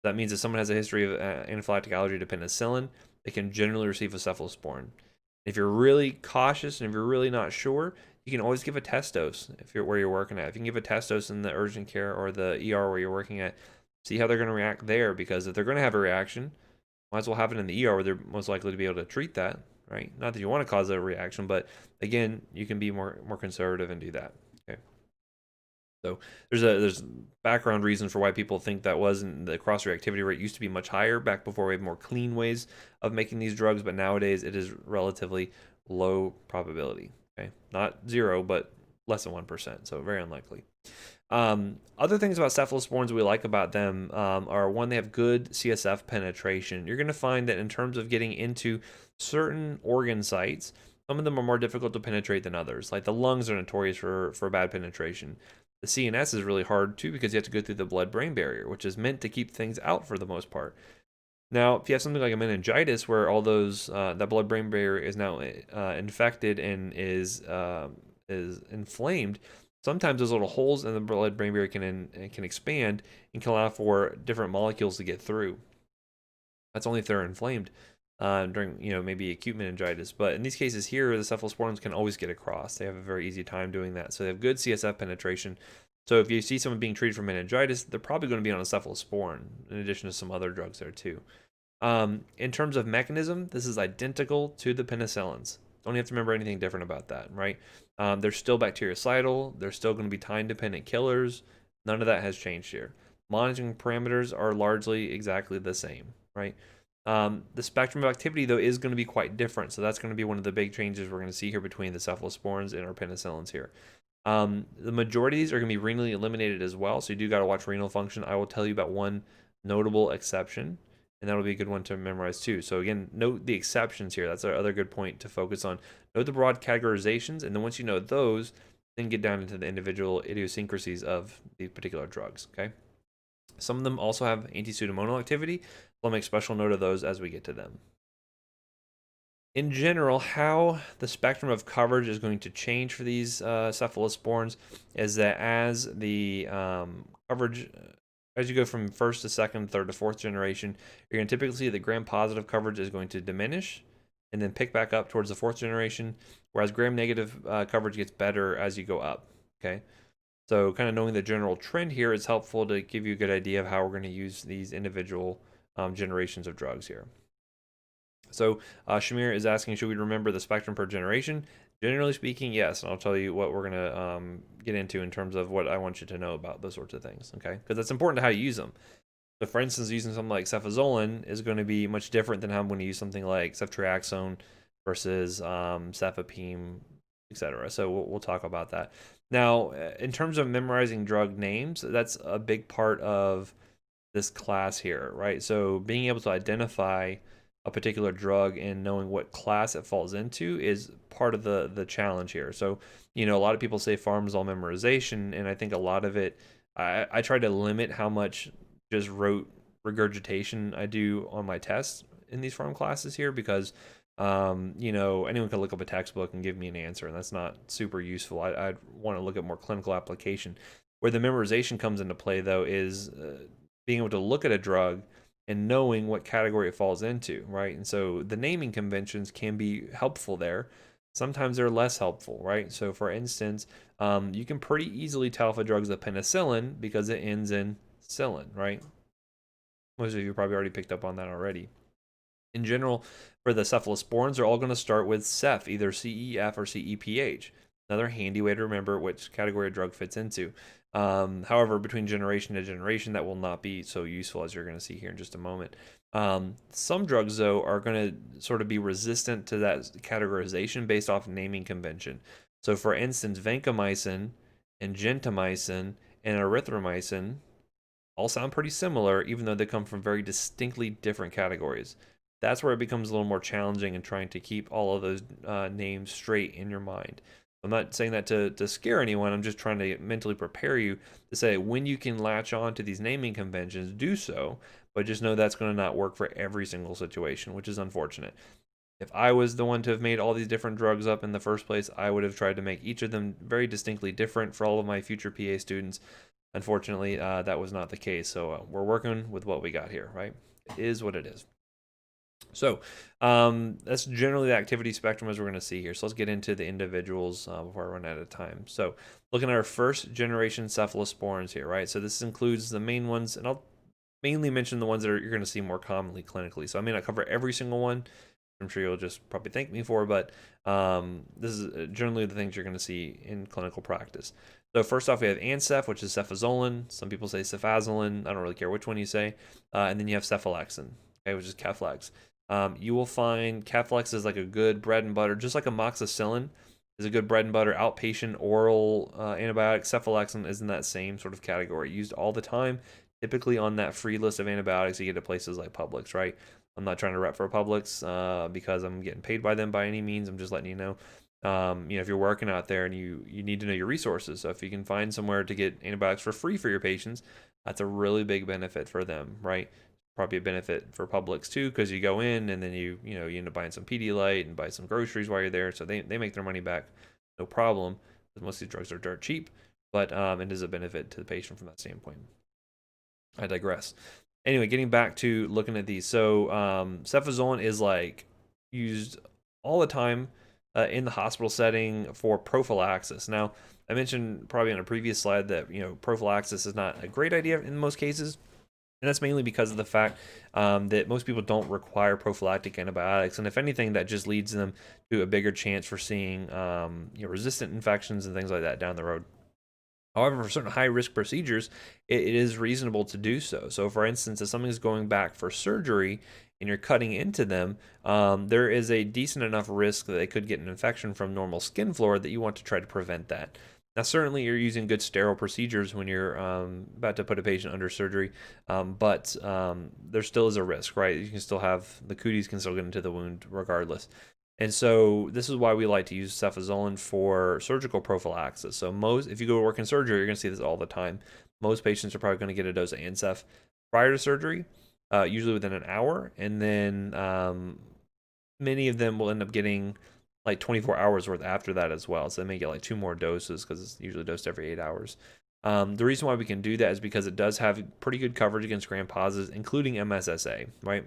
That means if someone has a history of anaphylactic allergy to penicillin, they can generally receive a cephalosporin. If you're really cautious and if you're really not sure, you can always give a test dose where you're working at. If you can give a test dose in the urgent care or the ER where you're working at, see how they're going to react there, because if they're going to have a reaction, might as well have it in the ER where they're most likely to be able to treat that, right? Not that you want to cause a reaction, but again, you can be more conservative and do that. Okay. So there's background reasons for why people think that wasn't the cross-reactivity rate used to be much higher back before we had more clean ways of making these drugs, but nowadays it is relatively low probability. Okay, not zero, but less than 1%, so very unlikely. Other things about cephalosporins we like about them are, one, they have good CSF penetration. You're going to find that in terms of getting into certain organ sites, Some of them are more difficult to penetrate than others. Like the lungs are notorious for bad penetration. The CNS is really hard too because you have to go through the blood-brain barrier, which is meant to keep things out for the most part. Now, if you have something like a meningitis where all those that blood-brain barrier is now infected and is inflamed, sometimes those little holes in the blood-brain barrier can expand and can allow for different molecules to get through. That's only if they're inflamed during, maybe acute meningitis. But in these cases here, the cephalosporins can always get across. They have a very easy time doing that. So they have good CSF penetration. So if you see someone being treated for meningitis, they're probably going to be on a cephalosporin, in addition to some other drugs there too. In terms of mechanism, this is identical to the penicillins. Don't have to remember anything different about that, right? They're still bactericidal. They're still going to be time-dependent killers. None of that has changed here. Monitoring parameters are largely exactly the same, right? The spectrum of activity, though, is going to be quite different. So that's going to be one of the big changes we're going to see here between the cephalosporins and our penicillins here. The majority of these are going to be renally eliminated as well. So you do got to watch renal function. I will tell you about one notable exception, and that'll be a good one to memorize too. So again, note the exceptions here. That's our other good point to focus on. Note the broad categorizations, and then once you know those, then get down into the individual idiosyncrasies of these particular drugs, okay? Some of them also have anti-pseudomonal activity. I'll make special note of those as we get to them. In general, how the spectrum of coverage is going to change for these cephalosporins is that as the coverage, as you go from first to second, third to fourth generation, you're going to typically see the gram-positive coverage is going to diminish and then pick back up towards the fourth generation, whereas gram-negative coverage gets better as you go up, okay? So kind of knowing the general trend here is helpful to give you a good idea of how we're going to use these individual generations of drugs here. So Shamir is asking, should we remember the spectrum per generation? Generally speaking, yes, and I'll tell you what we're going to get into in terms of what I want you to know about those sorts of things, okay? Because that's important to how you use them. So for instance, using something like cefazolin is going to be much different than how I'm going to use something like ceftriaxone versus cefepime, etc. So we'll talk about that. Now, in terms of memorizing drug names, that's a big part of this class here, right? So being able to identify a particular drug and knowing what class it falls into is part of the challenge here. So, a lot of people say pharm is all memorization, and I think a lot of it, I try to limit how much just rote regurgitation I do on my tests in these pharm classes here because anyone can look up a textbook and give me an answer, and that's not super useful. I want to look at more clinical application. Where the memorization comes into play, though, is being able to look at a drug and knowing what category it falls into, right? And so the naming conventions can be helpful there. Sometimes they're less helpful, right? So for instance, you can pretty easily tell if a drug's a penicillin because it ends in -cillin, right? Most of you probably already picked up on that already. In general, for the cephalosporins, they're all going to start with Ceph, either CEF or CEPH. Another handy way to remember which category a drug fits into. However, between generation to generation, that will not be so useful, as you're going to see here in just a moment. Some drugs, though, are going to sort of be resistant to that categorization based off naming convention. So, for instance, vancomycin and gentamicin and erythromycin all sound pretty similar, even though they come from very distinctly different categories. That's where it becomes a little more challenging in trying to keep all of those names straight in your mind. I'm not saying that to scare anyone. I'm just trying to mentally prepare you to say when you can latch on to these naming conventions, do so, but just know that's going to not work for every single situation, which is unfortunate. If I was the one to have made all these different drugs up in the first place, I would have tried to make each of them very distinctly different for all of my future PA students. Unfortunately, that was not the case. So we're working with what we got here, right? It is what it is. So that's generally the activity spectrum as we're going to see here. So let's get into the individuals before I run out of time. So looking at our first generation cephalosporins here, right? So this includes the main ones, and I'll mainly mention the ones that you're going to see more commonly clinically. So I may not cover every single one. I'm sure you'll just probably thank me for, but this is generally the things you're going to see in clinical practice. So first off, we have Ancef, which is cefazolin. Some people say cefazolin. I don't really care which one you say. And then you have cephalexin, okay, which is Keflex. You will find Keflex is like a good bread and butter, just like amoxicillin is a good bread and butter outpatient oral antibiotic. Cephalexin is in that same sort of category, used all the time, typically on that free list of antibiotics you get at places like Publix, right? I'm not trying to rep for Publix because I'm getting paid by them by any means. I'm just letting you know. If you're working out there and you need to know your resources. So if you can find somewhere to get antibiotics for free for your patients, that's a really big benefit for them, right? Probably a benefit for Publix too, because you go in and then you end up buying some Pedialyte and buy some groceries while you're there. So they make their money back, no problem. Because most of these drugs are dirt cheap, but it is a benefit to the patient from that standpoint. I digress. Anyway, getting back to looking at these. So cefazolin is like used all the time in the hospital setting for prophylaxis. Now, I mentioned probably on a previous slide that prophylaxis is not a great idea in most cases. And that's mainly because of the fact that most people don't require prophylactic antibiotics. And if anything, that just leads them to a bigger chance for seeing resistant infections and things like that down the road. However, for certain high-risk procedures, it is reasonable to do so. So, for instance, if something's going back for surgery and you're cutting into them, there is a decent enough risk that they could get an infection from normal skin flora that you want to try to prevent that. Now, certainly you're using good sterile procedures when you're about to put a patient under surgery, but there still is a risk, right? You can still have, the cooties can still get into the wound regardless. And so this is why we like to use cefazolin for surgical prophylaxis. So if you go to work in surgery, you're going to see this all the time. Most patients are probably going to get a dose of Ancef prior to surgery, usually within an hour. And then many of them will end up getting like 24 hours worth after that as well. So they may get like 2 more doses because it's usually dosed every 8 hours. The reason why we can do that is because it does have pretty good coverage against gram-positives, including MSSA, right?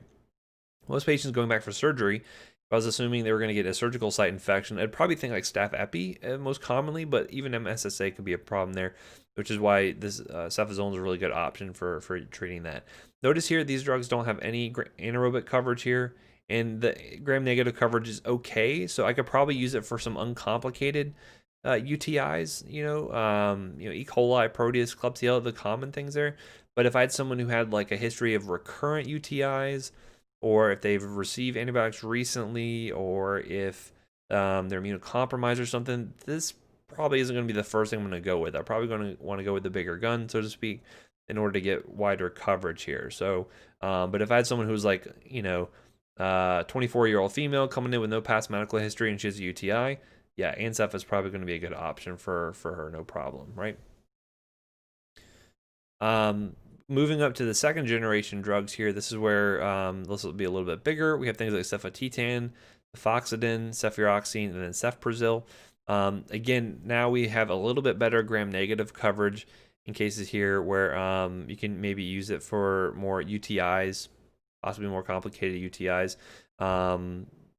Most patients going back for surgery, if I was assuming they were going to get a surgical site infection, I'd probably think like staph epi most commonly, but even MSSA could be a problem there, which is why this cefazolin is a really good option for treating that. Notice here, these drugs don't have any anaerobic coverage here, and the gram-negative coverage is okay, so I could probably use it for some uncomplicated UTIs, E. coli, Proteus, Klebsiella, the common things there. But if I had someone who had like a history of recurrent UTIs, or if they've received antibiotics recently, or if they're immunocompromised or something, this probably isn't going to be the first thing I'm going to go with. I'm probably going to want to go with the bigger gun, so to speak, in order to get wider coverage here. So, but if I had someone who's like, 24-year-old female coming in with no past medical history and she has a UTI, yeah, Ancef is probably going to be a good option for her, no problem, right? Moving up to the second generation drugs here, this is where this will be a little bit bigger. We have things like cefotetan, cefoxidin, cefuroxime, and then cefprozil. Again, now we have a little bit better gram-negative coverage in cases here where you can maybe use it for more UTIs, possibly more complicated UTIs.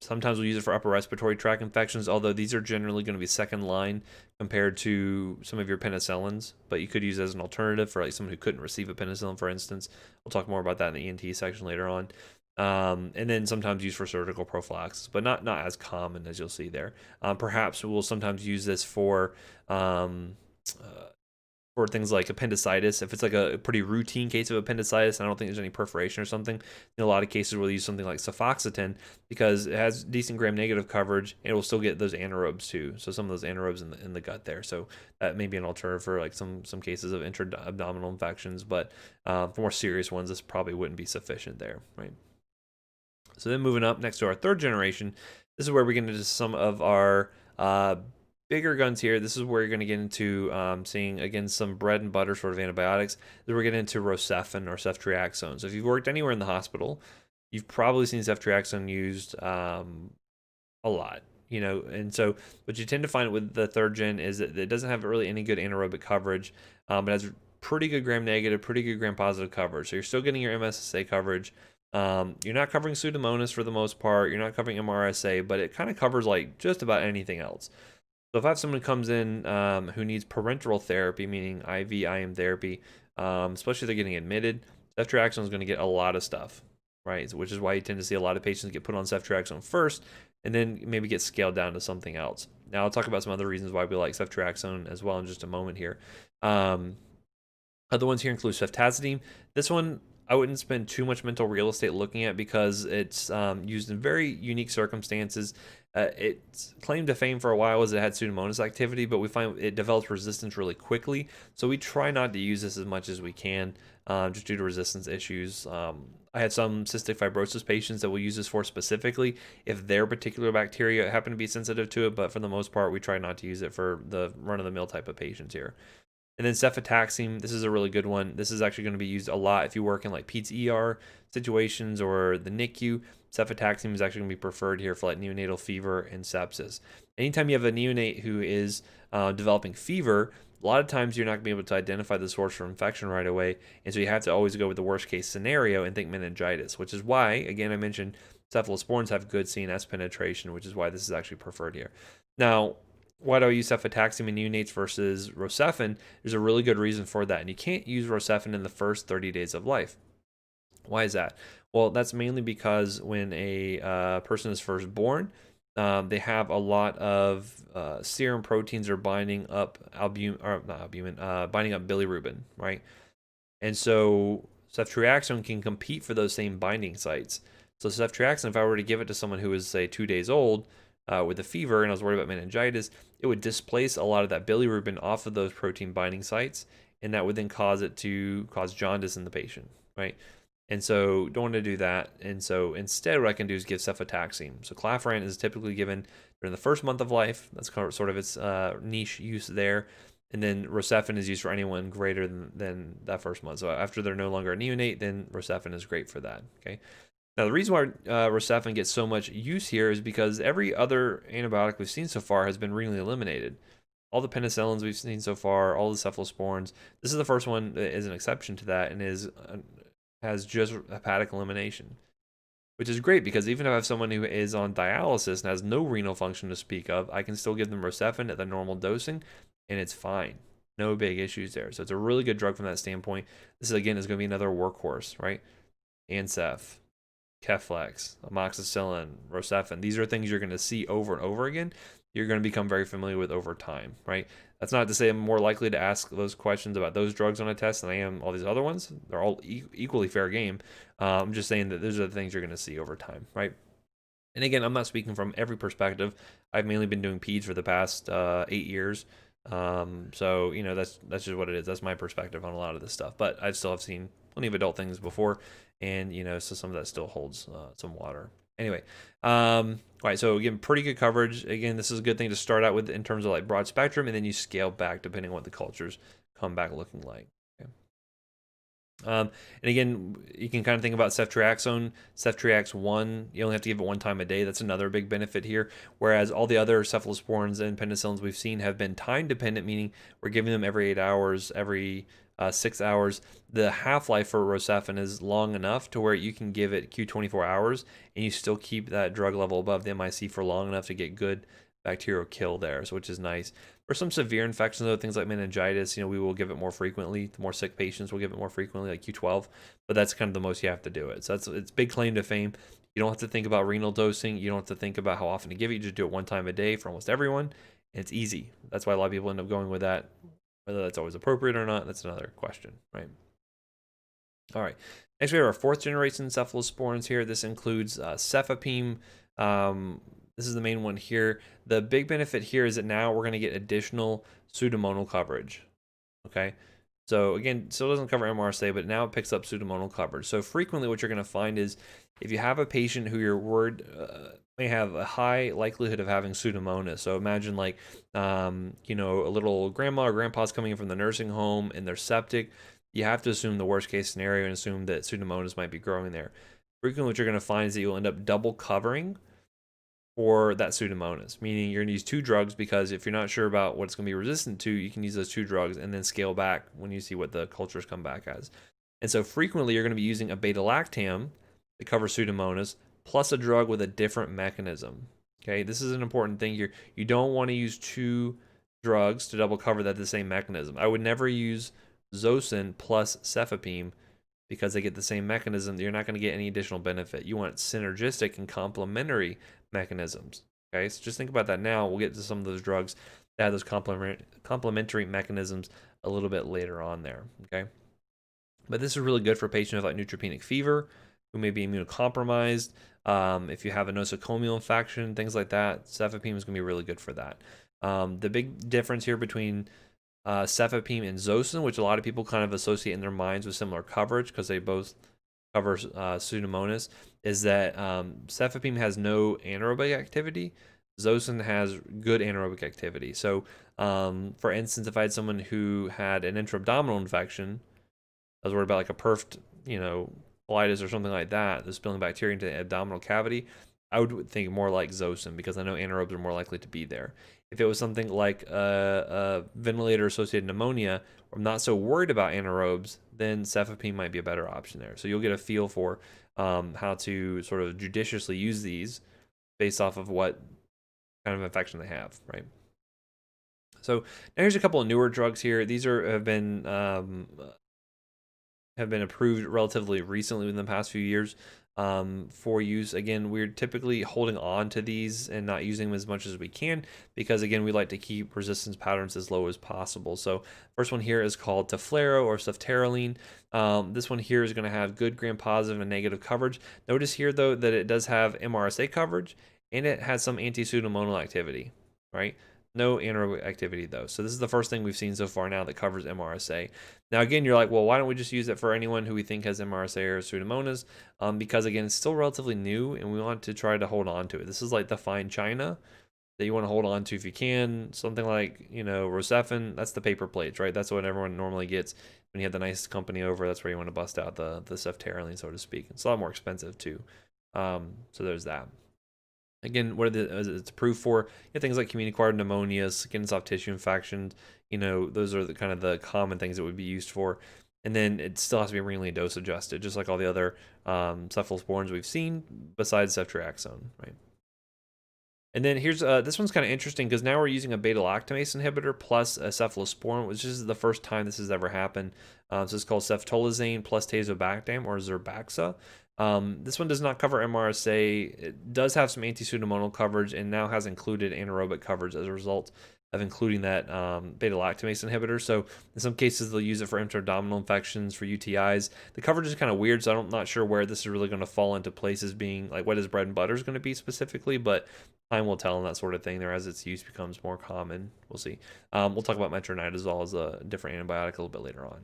Sometimes we'll use it for upper respiratory tract infections, although these are generally going to be second line compared to some of your penicillins, but you could use it as an alternative for like someone who couldn't receive a penicillin, for instance. We'll talk more about that in the ENT section later on. And then sometimes used for surgical prophylaxis, but not as common as you'll see there. Perhaps we'll sometimes use this for things like appendicitis. If it's like a pretty routine case of appendicitis, I don't think there's any perforation or something, in a lot of cases we'll use something like cefoxitin because it has decent gram-negative coverage and it will still get those anaerobes too. So some of those anaerobes in the gut there. So that may be an alternative for like some cases of intra-abdominal infections, but for more serious ones, this probably wouldn't be sufficient there, right? So then moving up next to our third generation, this is where we get into some of our bigger guns here. This is where you're going to get into seeing, again, some bread and butter sort of antibiotics. Then we're getting into Rocephin or ceftriaxone. So if you've worked anywhere in the hospital, you've probably seen ceftriaxone used a lot, and so what you tend to find with the third gen is that it doesn't have really any good anaerobic coverage, but has pretty good gram-negative, pretty good gram-positive coverage. So you're still getting your MSSA coverage. You're not covering Pseudomonas for the most part. You're not covering MRSA, but it kind of covers like just about anything else. So if I have someone who comes in who needs parenteral therapy, meaning IV IM therapy, especially if they're getting admitted, ceftriaxone is going to get a lot of stuff, right? Which is why you tend to see a lot of patients get put on ceftriaxone first and then maybe get scaled down to something else. Now I'll talk about some other reasons why we like ceftriaxone as well in just a moment here. Other ones here include ceftazidime. This one I wouldn't spend too much mental real estate looking at because it's used in very unique circumstances. Its claim to fame for a while was it had Pseudomonas activity, but we find it develops resistance really quickly. So we try not to use this as much as we can just due to resistance issues. I have some cystic fibrosis patients that will use this for specifically if their particular bacteria happen to be sensitive to it, but for the most part, we try not to use it for the run-of-the-mill type of patients here. And then cefotaxime, this is a really good one. This is actually going to be used a lot if you work in like peds ER situations or the NICU. Cefotaxime is actually going to be preferred here for like neonatal fever and sepsis. Anytime you have a neonate who is developing fever, a lot of times you're not going to be able to identify the source for infection right away. And so you have to always go with the worst case scenario and think meningitis, which is why, again, I mentioned cephalosporins have good CNS penetration, which is why this is actually preferred here. Now, why do I use cefotaxime in neonates versus Rocephin? There's a really good reason for that. And you can't use Rocephin in the first 30 days of life. Why is that? Well, that's mainly because when a person is first born, they have a lot of serum proteins are binding up binding up bilirubin, right? And so ceftriaxone can compete for those same binding sites. So ceftriaxone, if I were to give it to someone who is, say, 2 days old with a fever and I was worried about meningitis, it would displace a lot of that bilirubin off of those protein binding sites, and that would then cause it to cause jaundice in the patient, right? And so don't want to do that. And so instead what I can do is give cefotaxime. So clavulant is typically given during the first month of life. That's sort of its niche use there. And then Rocephin is used for anyone greater than that first month. So after they're no longer a neonate, then Rocephin is great for that. Okay. Now the reason why Rocephin gets so much use here is because every other antibiotic we've seen so far has been renally eliminated. All the penicillins we've seen so far, all the cephalosporins. This is the first one that is an exception to that and has just hepatic elimination, which is great because even if I have someone who is on dialysis and has no renal function to speak of, I can still give them Rocephin at the normal dosing and it's fine. No big issues there. So it's a really good drug from that standpoint. This again is going to be another workhorse, right? Ancef, Keflex, amoxicillin, Rocephin. These are things you're going to see over and over again. You're going to become very familiar with over time, right? That's not to say I'm more likely to ask those questions about those drugs on a test than I am all these other ones. They're all equally fair game. I'm just saying that those are the things you're going to see over time, right? And again, I'm not speaking from every perspective. I've mainly been doing peds for the past 8 years. So, you know, that's just what it is. That's my perspective on a lot of this stuff. But I still have seen plenty of adult things before. And, you know, so some of that still holds some water. Anyway, all right, so again, pretty good coverage. Again, this is a good thing to start out with in terms of like broad spectrum, and then you scale back depending on what the cultures come back looking like. Okay. And again, you can kind of think about ceftriaxone, Ceftriax 1, you only have to give it 1 time a day. That's another big benefit here. Whereas all the other cephalosporins and penicillins we've seen have been time dependent, meaning we're giving them every 8 hours, every 6 hours. The half-life for Rocephin is long enough to where you can give it Q24 hours and you still keep that drug level above the MIC for long enough to get good bacterial kill there, so which is nice. For some severe infections, though, things like meningitis, you know, we will give it more frequently. The more sick patients will give it more frequently, like Q12, but that's kind of the most you have to do it. So it's big claim to fame. You don't have to think about renal dosing. You don't have to think about how often to give it. You just do it 1 time a day for almost everyone, and it's easy. That's why a lot of people end up going with that. Whether that's always appropriate or not, that's another question, right? All right. Next, we have our 4th generation cephalosporins here. This includes cefepime. This is the main one here. The big benefit here is that now we're going to get additional pseudomonal coverage. Okay. So again, still doesn't cover MRSA, but now it picks up pseudomonal coverage. So frequently what you're going to find is if you have a patient who you're worried may have a high likelihood of having Pseudomonas. So imagine like, you know, a little grandma or grandpa's coming in from the nursing home and they're septic. You have to assume the worst case scenario and assume that Pseudomonas might be growing there. Frequently what you're going to find is that you'll end up double covering for that Pseudomonas, meaning you're going to use 2 drugs because if you're not sure about what it's going to be resistant to, you can use those 2 drugs and then scale back when you see what the cultures come back as. And so frequently you're going to be using a beta-lactam to cover Pseudomonas plus a drug with a different mechanism. Okay, this is an important thing here. You don't want to use 2 drugs to double cover that the same mechanism. I would never use Zosyn plus cefepime because they get the same mechanism. You're not going to get any additional benefit. You want synergistic and complementary mechanisms. Okay, so just think about that now. We'll get to some of those drugs that have those complementary mechanisms a little bit later on there. Okay, but this is really good for patients with like neutropenic fever who may be immunocompromised. If you have a nosocomial infection, things like that, cefepime is going to be really good for that. The big difference here between cefepime and Zosyn, which a lot of people kind of associate in their minds with similar coverage because they both covers Pseudomonas, is that cefepime has no anaerobic activity. Zosyn has good anaerobic activity. So, for instance, if I had someone who had an intra-abdominal infection, I was worried about like a perfed, colitis or something like that, the spilling bacteria into the abdominal cavity, I would think more like Zosyn because I know anaerobes are more likely to be there. If it was something like a ventilator-associated pneumonia, I'm not so worried about anaerobes, then cefepime might be a better option there. So you'll get a feel for how to sort of judiciously use these based off of what kind of infection they have, right? So now here's a couple of newer drugs here. These have been approved relatively recently within the past few years for use. Again, we're typically holding on to these and not using them as much as we can because, again, we like to keep resistance patterns as low as possible. So first one here is called Taflero or ceftaroline. This one here is going to have good gram-positive and negative coverage. Notice here, though, that it does have MRSA coverage and it has some anti-pseudomonal activity, right? No anaerobic activity though. So this is the first thing we've seen so far now that covers MRSA. Now again, you're like, well, why don't we just use it for anyone who we think has MRSA or Pseudomonas? Because again, it's still relatively new and we want to try to hold on to it. This is like the fine china that you want to hold on to if you can. Something like, Rocephin, that's the paper plates, right? That's what everyone normally gets when you have the nice company over. That's where you want to bust out the ceftaroline, so to speak. It's a lot more expensive too. So there's that. Again, what it's approved for? Things like community-acquired pneumonias, skin and soft tissue infections. Those are the kind of the common things that would be used for. And then it still has to be renally dose adjusted, just like all the other cephalosporins we've seen, besides ceftriaxone, right? And then here's this one's kind of interesting because now we're using a beta-lactamase inhibitor plus a cephalosporin, which is the first time this has ever happened. So it's called ceftolozane plus tazobactam or Zerbaxa. This one does not cover MRSA. It does have some anti-pseudomonal coverage and now has included anaerobic coverage as a result of including that beta-lactamase inhibitor. So in some cases, they'll use it for intra-abdominal infections, for UTIs. The coverage is kind of weird, so I'm not sure where this is really going to fall into places being like what his bread and butter is going to be specifically, but time will tell and that sort of thing there as its use becomes more common. We'll see. We'll talk about metronidazole as a different antibiotic a little bit later on.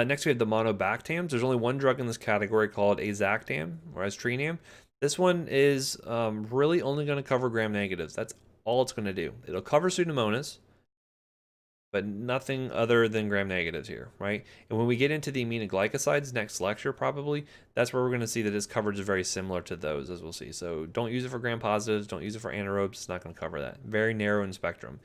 Next we have the monobactams. There's only one drug in this category called azactam or aztreonam. This one is really only going to cover gram negatives. That's all it's going to do. It'll cover Pseudomonas, but nothing other than gram negatives here, right? And when we get into the aminoglycosides next lecture, probably, that's where we're going to see that its coverage is very similar to those, as we'll see. So don't use it for gram positives, don't use it for anaerobes. It's not going to cover that. Very narrow in spectrum.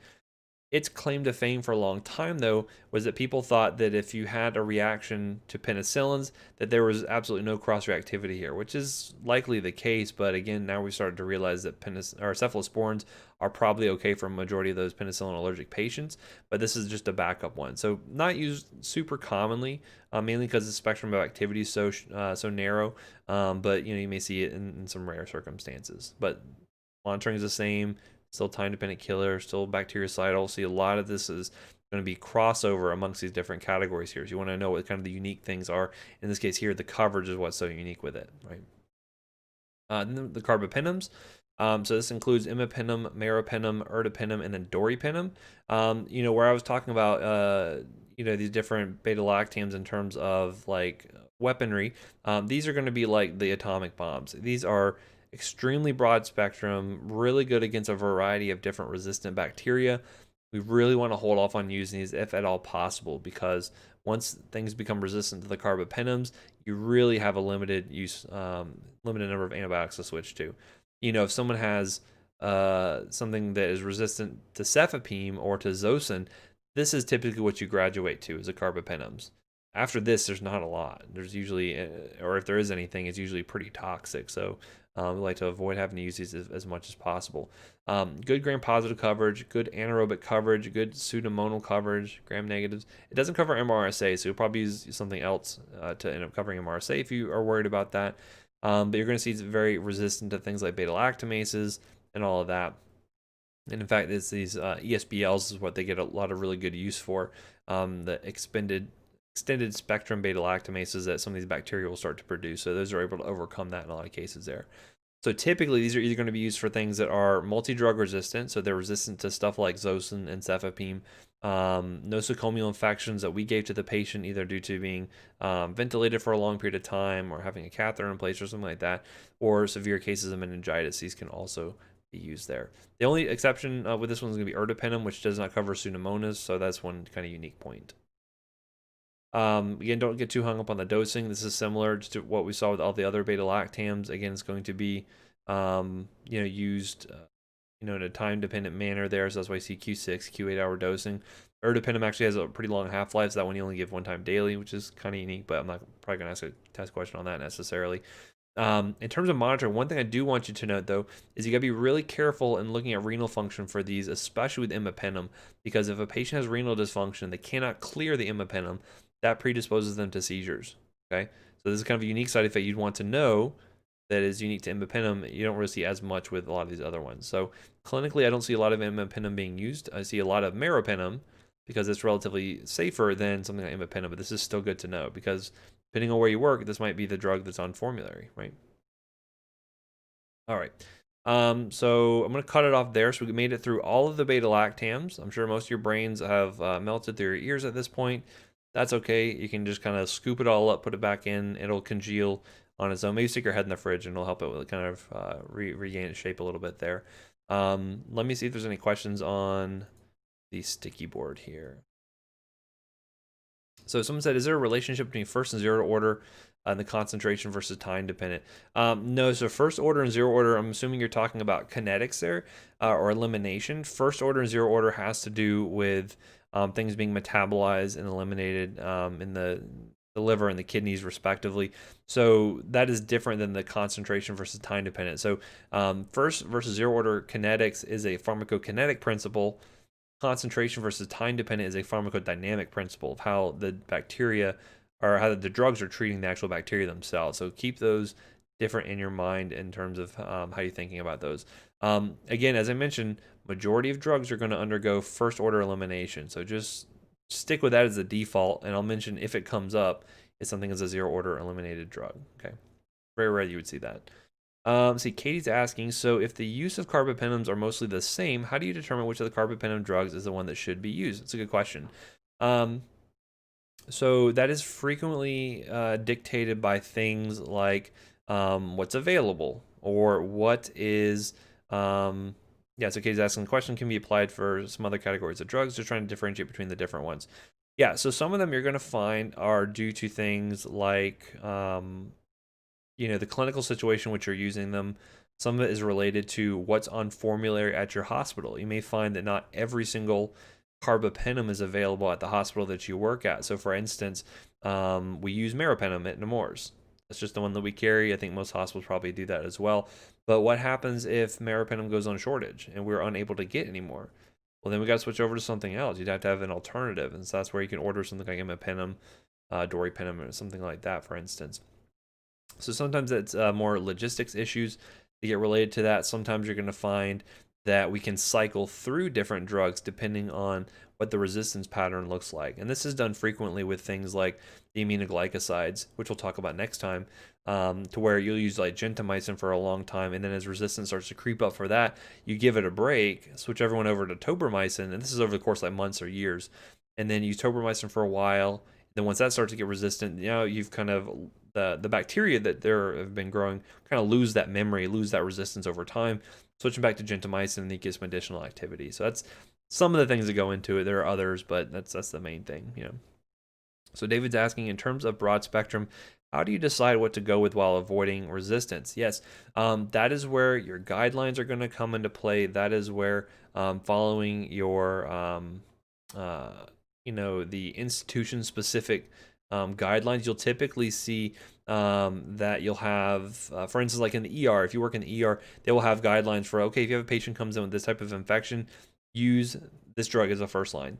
Its claim to fame for a long time, though, was that people thought that if you had a reaction to penicillins, that there was absolutely no cross-reactivity here, which is likely the case. But again, now we started to realize that cephalosporins are probably okay for a majority of those penicillin allergic patients, but this is just a backup one. So not used super commonly, mainly because the spectrum of activity is so narrow. But you may see it in some rare circumstances. But monitoring is the same. Still time-dependent killer, still bactericidal. See, a lot of this is going to be crossover amongst these different categories here. So you want to know what kind of the unique things are. In this case here, the coverage is what's so unique with it, right? Then the carbapenems. So this includes imipenem, meropenem, ertapenem, and then doripenem. Where I was talking about, these different beta-lactams in terms of like weaponry. These are going to be like the atomic bombs. These are extremely broad spectrum, really good against a variety of different resistant bacteria. We really want to hold off on using these if at all possible, because once things become resistant to the carbapenems, you really have a limited number of antibiotics to switch to. If someone has something that is resistant to cefepime or to Zosyn, this is typically what you graduate to is the carbapenems. After this, there's not a lot. There's usually, or if there is anything, it's usually pretty toxic. So we like to avoid having to use these as much as possible. Good gram-positive coverage, good anaerobic coverage, good pseudomonal coverage, gram negatives. It doesn't cover MRSA, so you'll probably use something else to end up covering MRSA if you are worried about that. But you're going to see it's very resistant to things like beta-lactamases and all of that. And in fact, it's these ESBLs is what they get a lot of really good use for. The extended spectrum beta-lactamases that some of these bacteria will start to produce. So those are able to overcome that in a lot of cases there. So typically, these are either going to be used for things that are multi-drug resistant, so they're resistant to stuff like Zosyn and Cefepime, nosocomial infections that we gave to the patient either due to being ventilated for a long period of time or having a catheter in place or something like that, or severe cases of meningitis. These can also be used there. The only exception with this one is going to be ertapenem, which does not cover Pseudomonas, so that's one kind of unique point. Again, don't get too hung up on the dosing. This is similar to what we saw with all the other beta-lactams. Again, it's going to be used in a time-dependent manner there. So that's why you see Q6, Q8-hour dosing. Ertapenem actually has a pretty long half-life, so that one you only give one time daily, which is kind of unique, but I'm not probably going to ask a test question on that necessarily. In terms of monitoring, one thing I do want you to note, though, is you got to be really careful in looking at renal function for these, especially with imipenem, because if a patient has renal dysfunction, they cannot clear the imipenem, that predisposes them to seizures. Okay, so this is kind of a unique side effect you'd want to know that is unique to imipenem. You don't really see as much with a lot of these other ones. So clinically, I don't see a lot of imipenem being used. I see a lot of meropenem because it's relatively safer than something like imipenem, but this is still good to know because depending on where you work, this might be the drug that's on formulary, right? All right. So I'm going to cut it off there. So we made it through all of the beta-lactams. I'm sure most of your brains have melted through your ears at this point. That's okay. You can just kind of scoop it all up, put it back in. It'll congeal on its own. Maybe stick your head in the fridge and it'll help it with kind of regain its shape a little bit there. Let me see if there's any questions on the sticky board here. So someone said, is there a relationship between first and zero order and the concentration versus time dependent? No, so first order and zero order, I'm assuming you're talking about kinetics there or elimination. First order and zero order has to do with things being metabolized and eliminated in the liver and the kidneys respectively. So that is different than the concentration versus time dependent. So first versus zero order kinetics is a pharmacokinetic principle. Concentration versus time dependent is a pharmacodynamic principle of how the bacteria or how the drugs are treating the actual bacteria themselves. So keep those different in your mind in terms of how you're thinking about those. Again, as I mentioned, majority of drugs are going to undergo first order elimination. So just stick with that as the default. And I'll mention if it comes up, it's something as a zero order eliminated drug. Okay. Very rare you would see that. See, Katie's asking, so if the use of carbapenems are mostly the same, how do you determine which of the carbapenem drugs is the one that should be used? It's a good question. So that is frequently dictated by things like what's available or what is, yeah, so Katie's asking the question can be applied for some other categories of drugs. They're trying to differentiate between the different ones. Yeah, so some of them you're going to find are due to things like, the clinical situation which you're using them. Some of it is related to what's on formulary at your hospital. You may find that not every single carbapenem is available at the hospital that you work at. So for instance, we use meropenem at Nemours. That's just the one that we carry. I think most hospitals probably do that as well. But what happens if meropenem goes on shortage and we're unable to get anymore? Well, then we got to switch over to something else. You'd have to have an alternative. And so that's where you can order something like imipenem, doripenem, or something like that, for instance. So sometimes it's more logistics issues that get related to that. Sometimes you're going to find that we can cycle through different drugs depending on what the resistance pattern looks like. And this is done frequently with things like the aminoglycosides, which we'll talk about next time, to where you'll use like gentamicin for a long time. And then as resistance starts to creep up for that, you give it a break, switch everyone over to tobramycin. And this is over the course of like months or years. And then use tobramycin for a while. Then once that starts to get resistant, you've kind of the bacteria that there have been growing kind of lose that memory, lose that resistance over time. Switching back to gentamicin, and then get some additional activity. So that's some of the things that go into it. There are others, but that's the main thing, So David's asking, in terms of broad spectrum, how do you decide what to go with while avoiding resistance? Yes, that is where your guidelines are going to come into play. That is where following your the institution-specific guidelines, you'll typically see that you'll have, for instance, like in the ER, if you work in the ER, they will have guidelines for, okay, if you have a patient comes in with this type of infection, use this drug as a first line.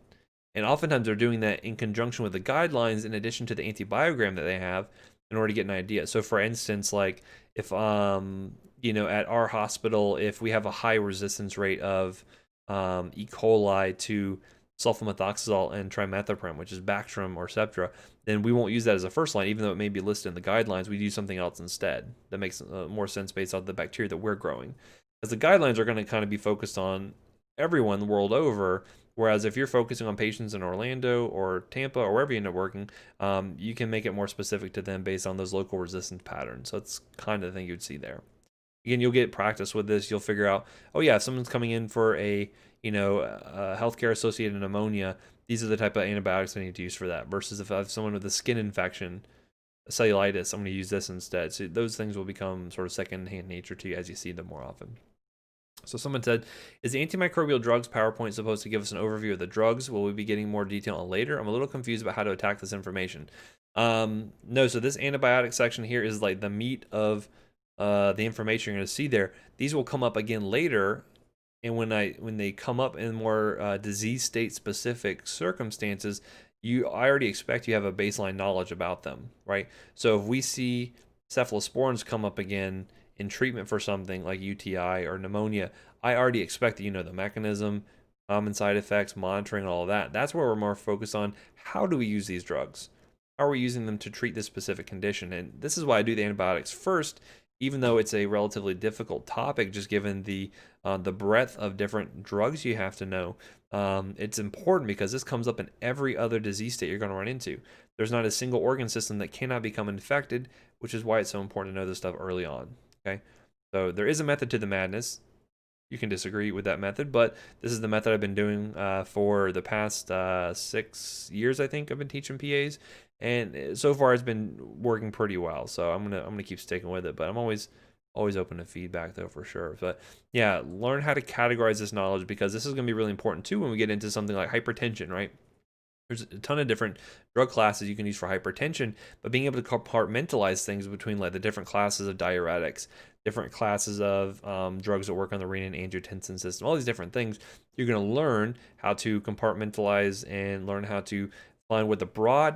And oftentimes they're doing that in conjunction with the guidelines in addition to the antibiogram that they have in order to get an idea. So for instance, like if, at our hospital, if we have a high resistance rate of E. coli to sulfamethoxazole and trimethoprim, which is Bactrim or Septra, then we won't use that as a first line, even though it may be listed in the guidelines. We'd use something else instead that makes more sense based on the bacteria that we're growing. Because the guidelines are going to kind of be focused on everyone the world over, whereas if you're focusing on patients in Orlando or Tampa or wherever you end up working, you can make it more specific to them based on those local resistance patterns. So that's kind of the thing you'd see there. Again, you'll get practice with this. You'll figure out, oh yeah, if someone's coming in for a healthcare associated pneumonia, these are the type of antibiotics I need to use for that. Versus if I have someone with a skin infection, cellulitis, I'm going to use this instead. So those things will become sort of second-hand nature to you as you see them more often. So someone said, is the antimicrobial drugs PowerPoint supposed to give us an overview of the drugs? Will we be getting more detail on later? I'm a little confused about how to attack this information. No, so this antibiotic section here is like the meat of the information you're going to see there. These will come up again later, and when they come up in more disease state specific circumstances, I already expect you have a baseline knowledge about them, right? So if we see cephalosporins come up again in treatment for something like UTI or pneumonia, I already expect that you know the mechanism, common side effects, monitoring, all of that. That's where we're more focused on how do we use these drugs? How are we using them to treat this specific condition? And this is why I do the antibiotics first, even though it's a relatively difficult topic, just given the breadth of different drugs you have to know. It's important because this comes up in every other disease state you're going to run into. There's not a single organ system that cannot become infected, which is why it's so important to know this stuff early on. Okay, so there is a method to the madness. You can disagree with that method, but this is the method I've been doing for the past 6 years. I think I've been teaching PAs, and so far it's been working pretty well. So I'm gonna keep sticking with it, but I'm always open to feedback though, for sure. But yeah, learn how to categorize this knowledge, because this is gonna be really important too when we get into something like hypertension, right? There's a ton of different drug classes you can use for hypertension, but being able to compartmentalize things between like the different classes of diuretics, different classes of drugs that work on the renin-angiotensin system, all these different things, you're going to learn how to compartmentalize and learn how to find what the broad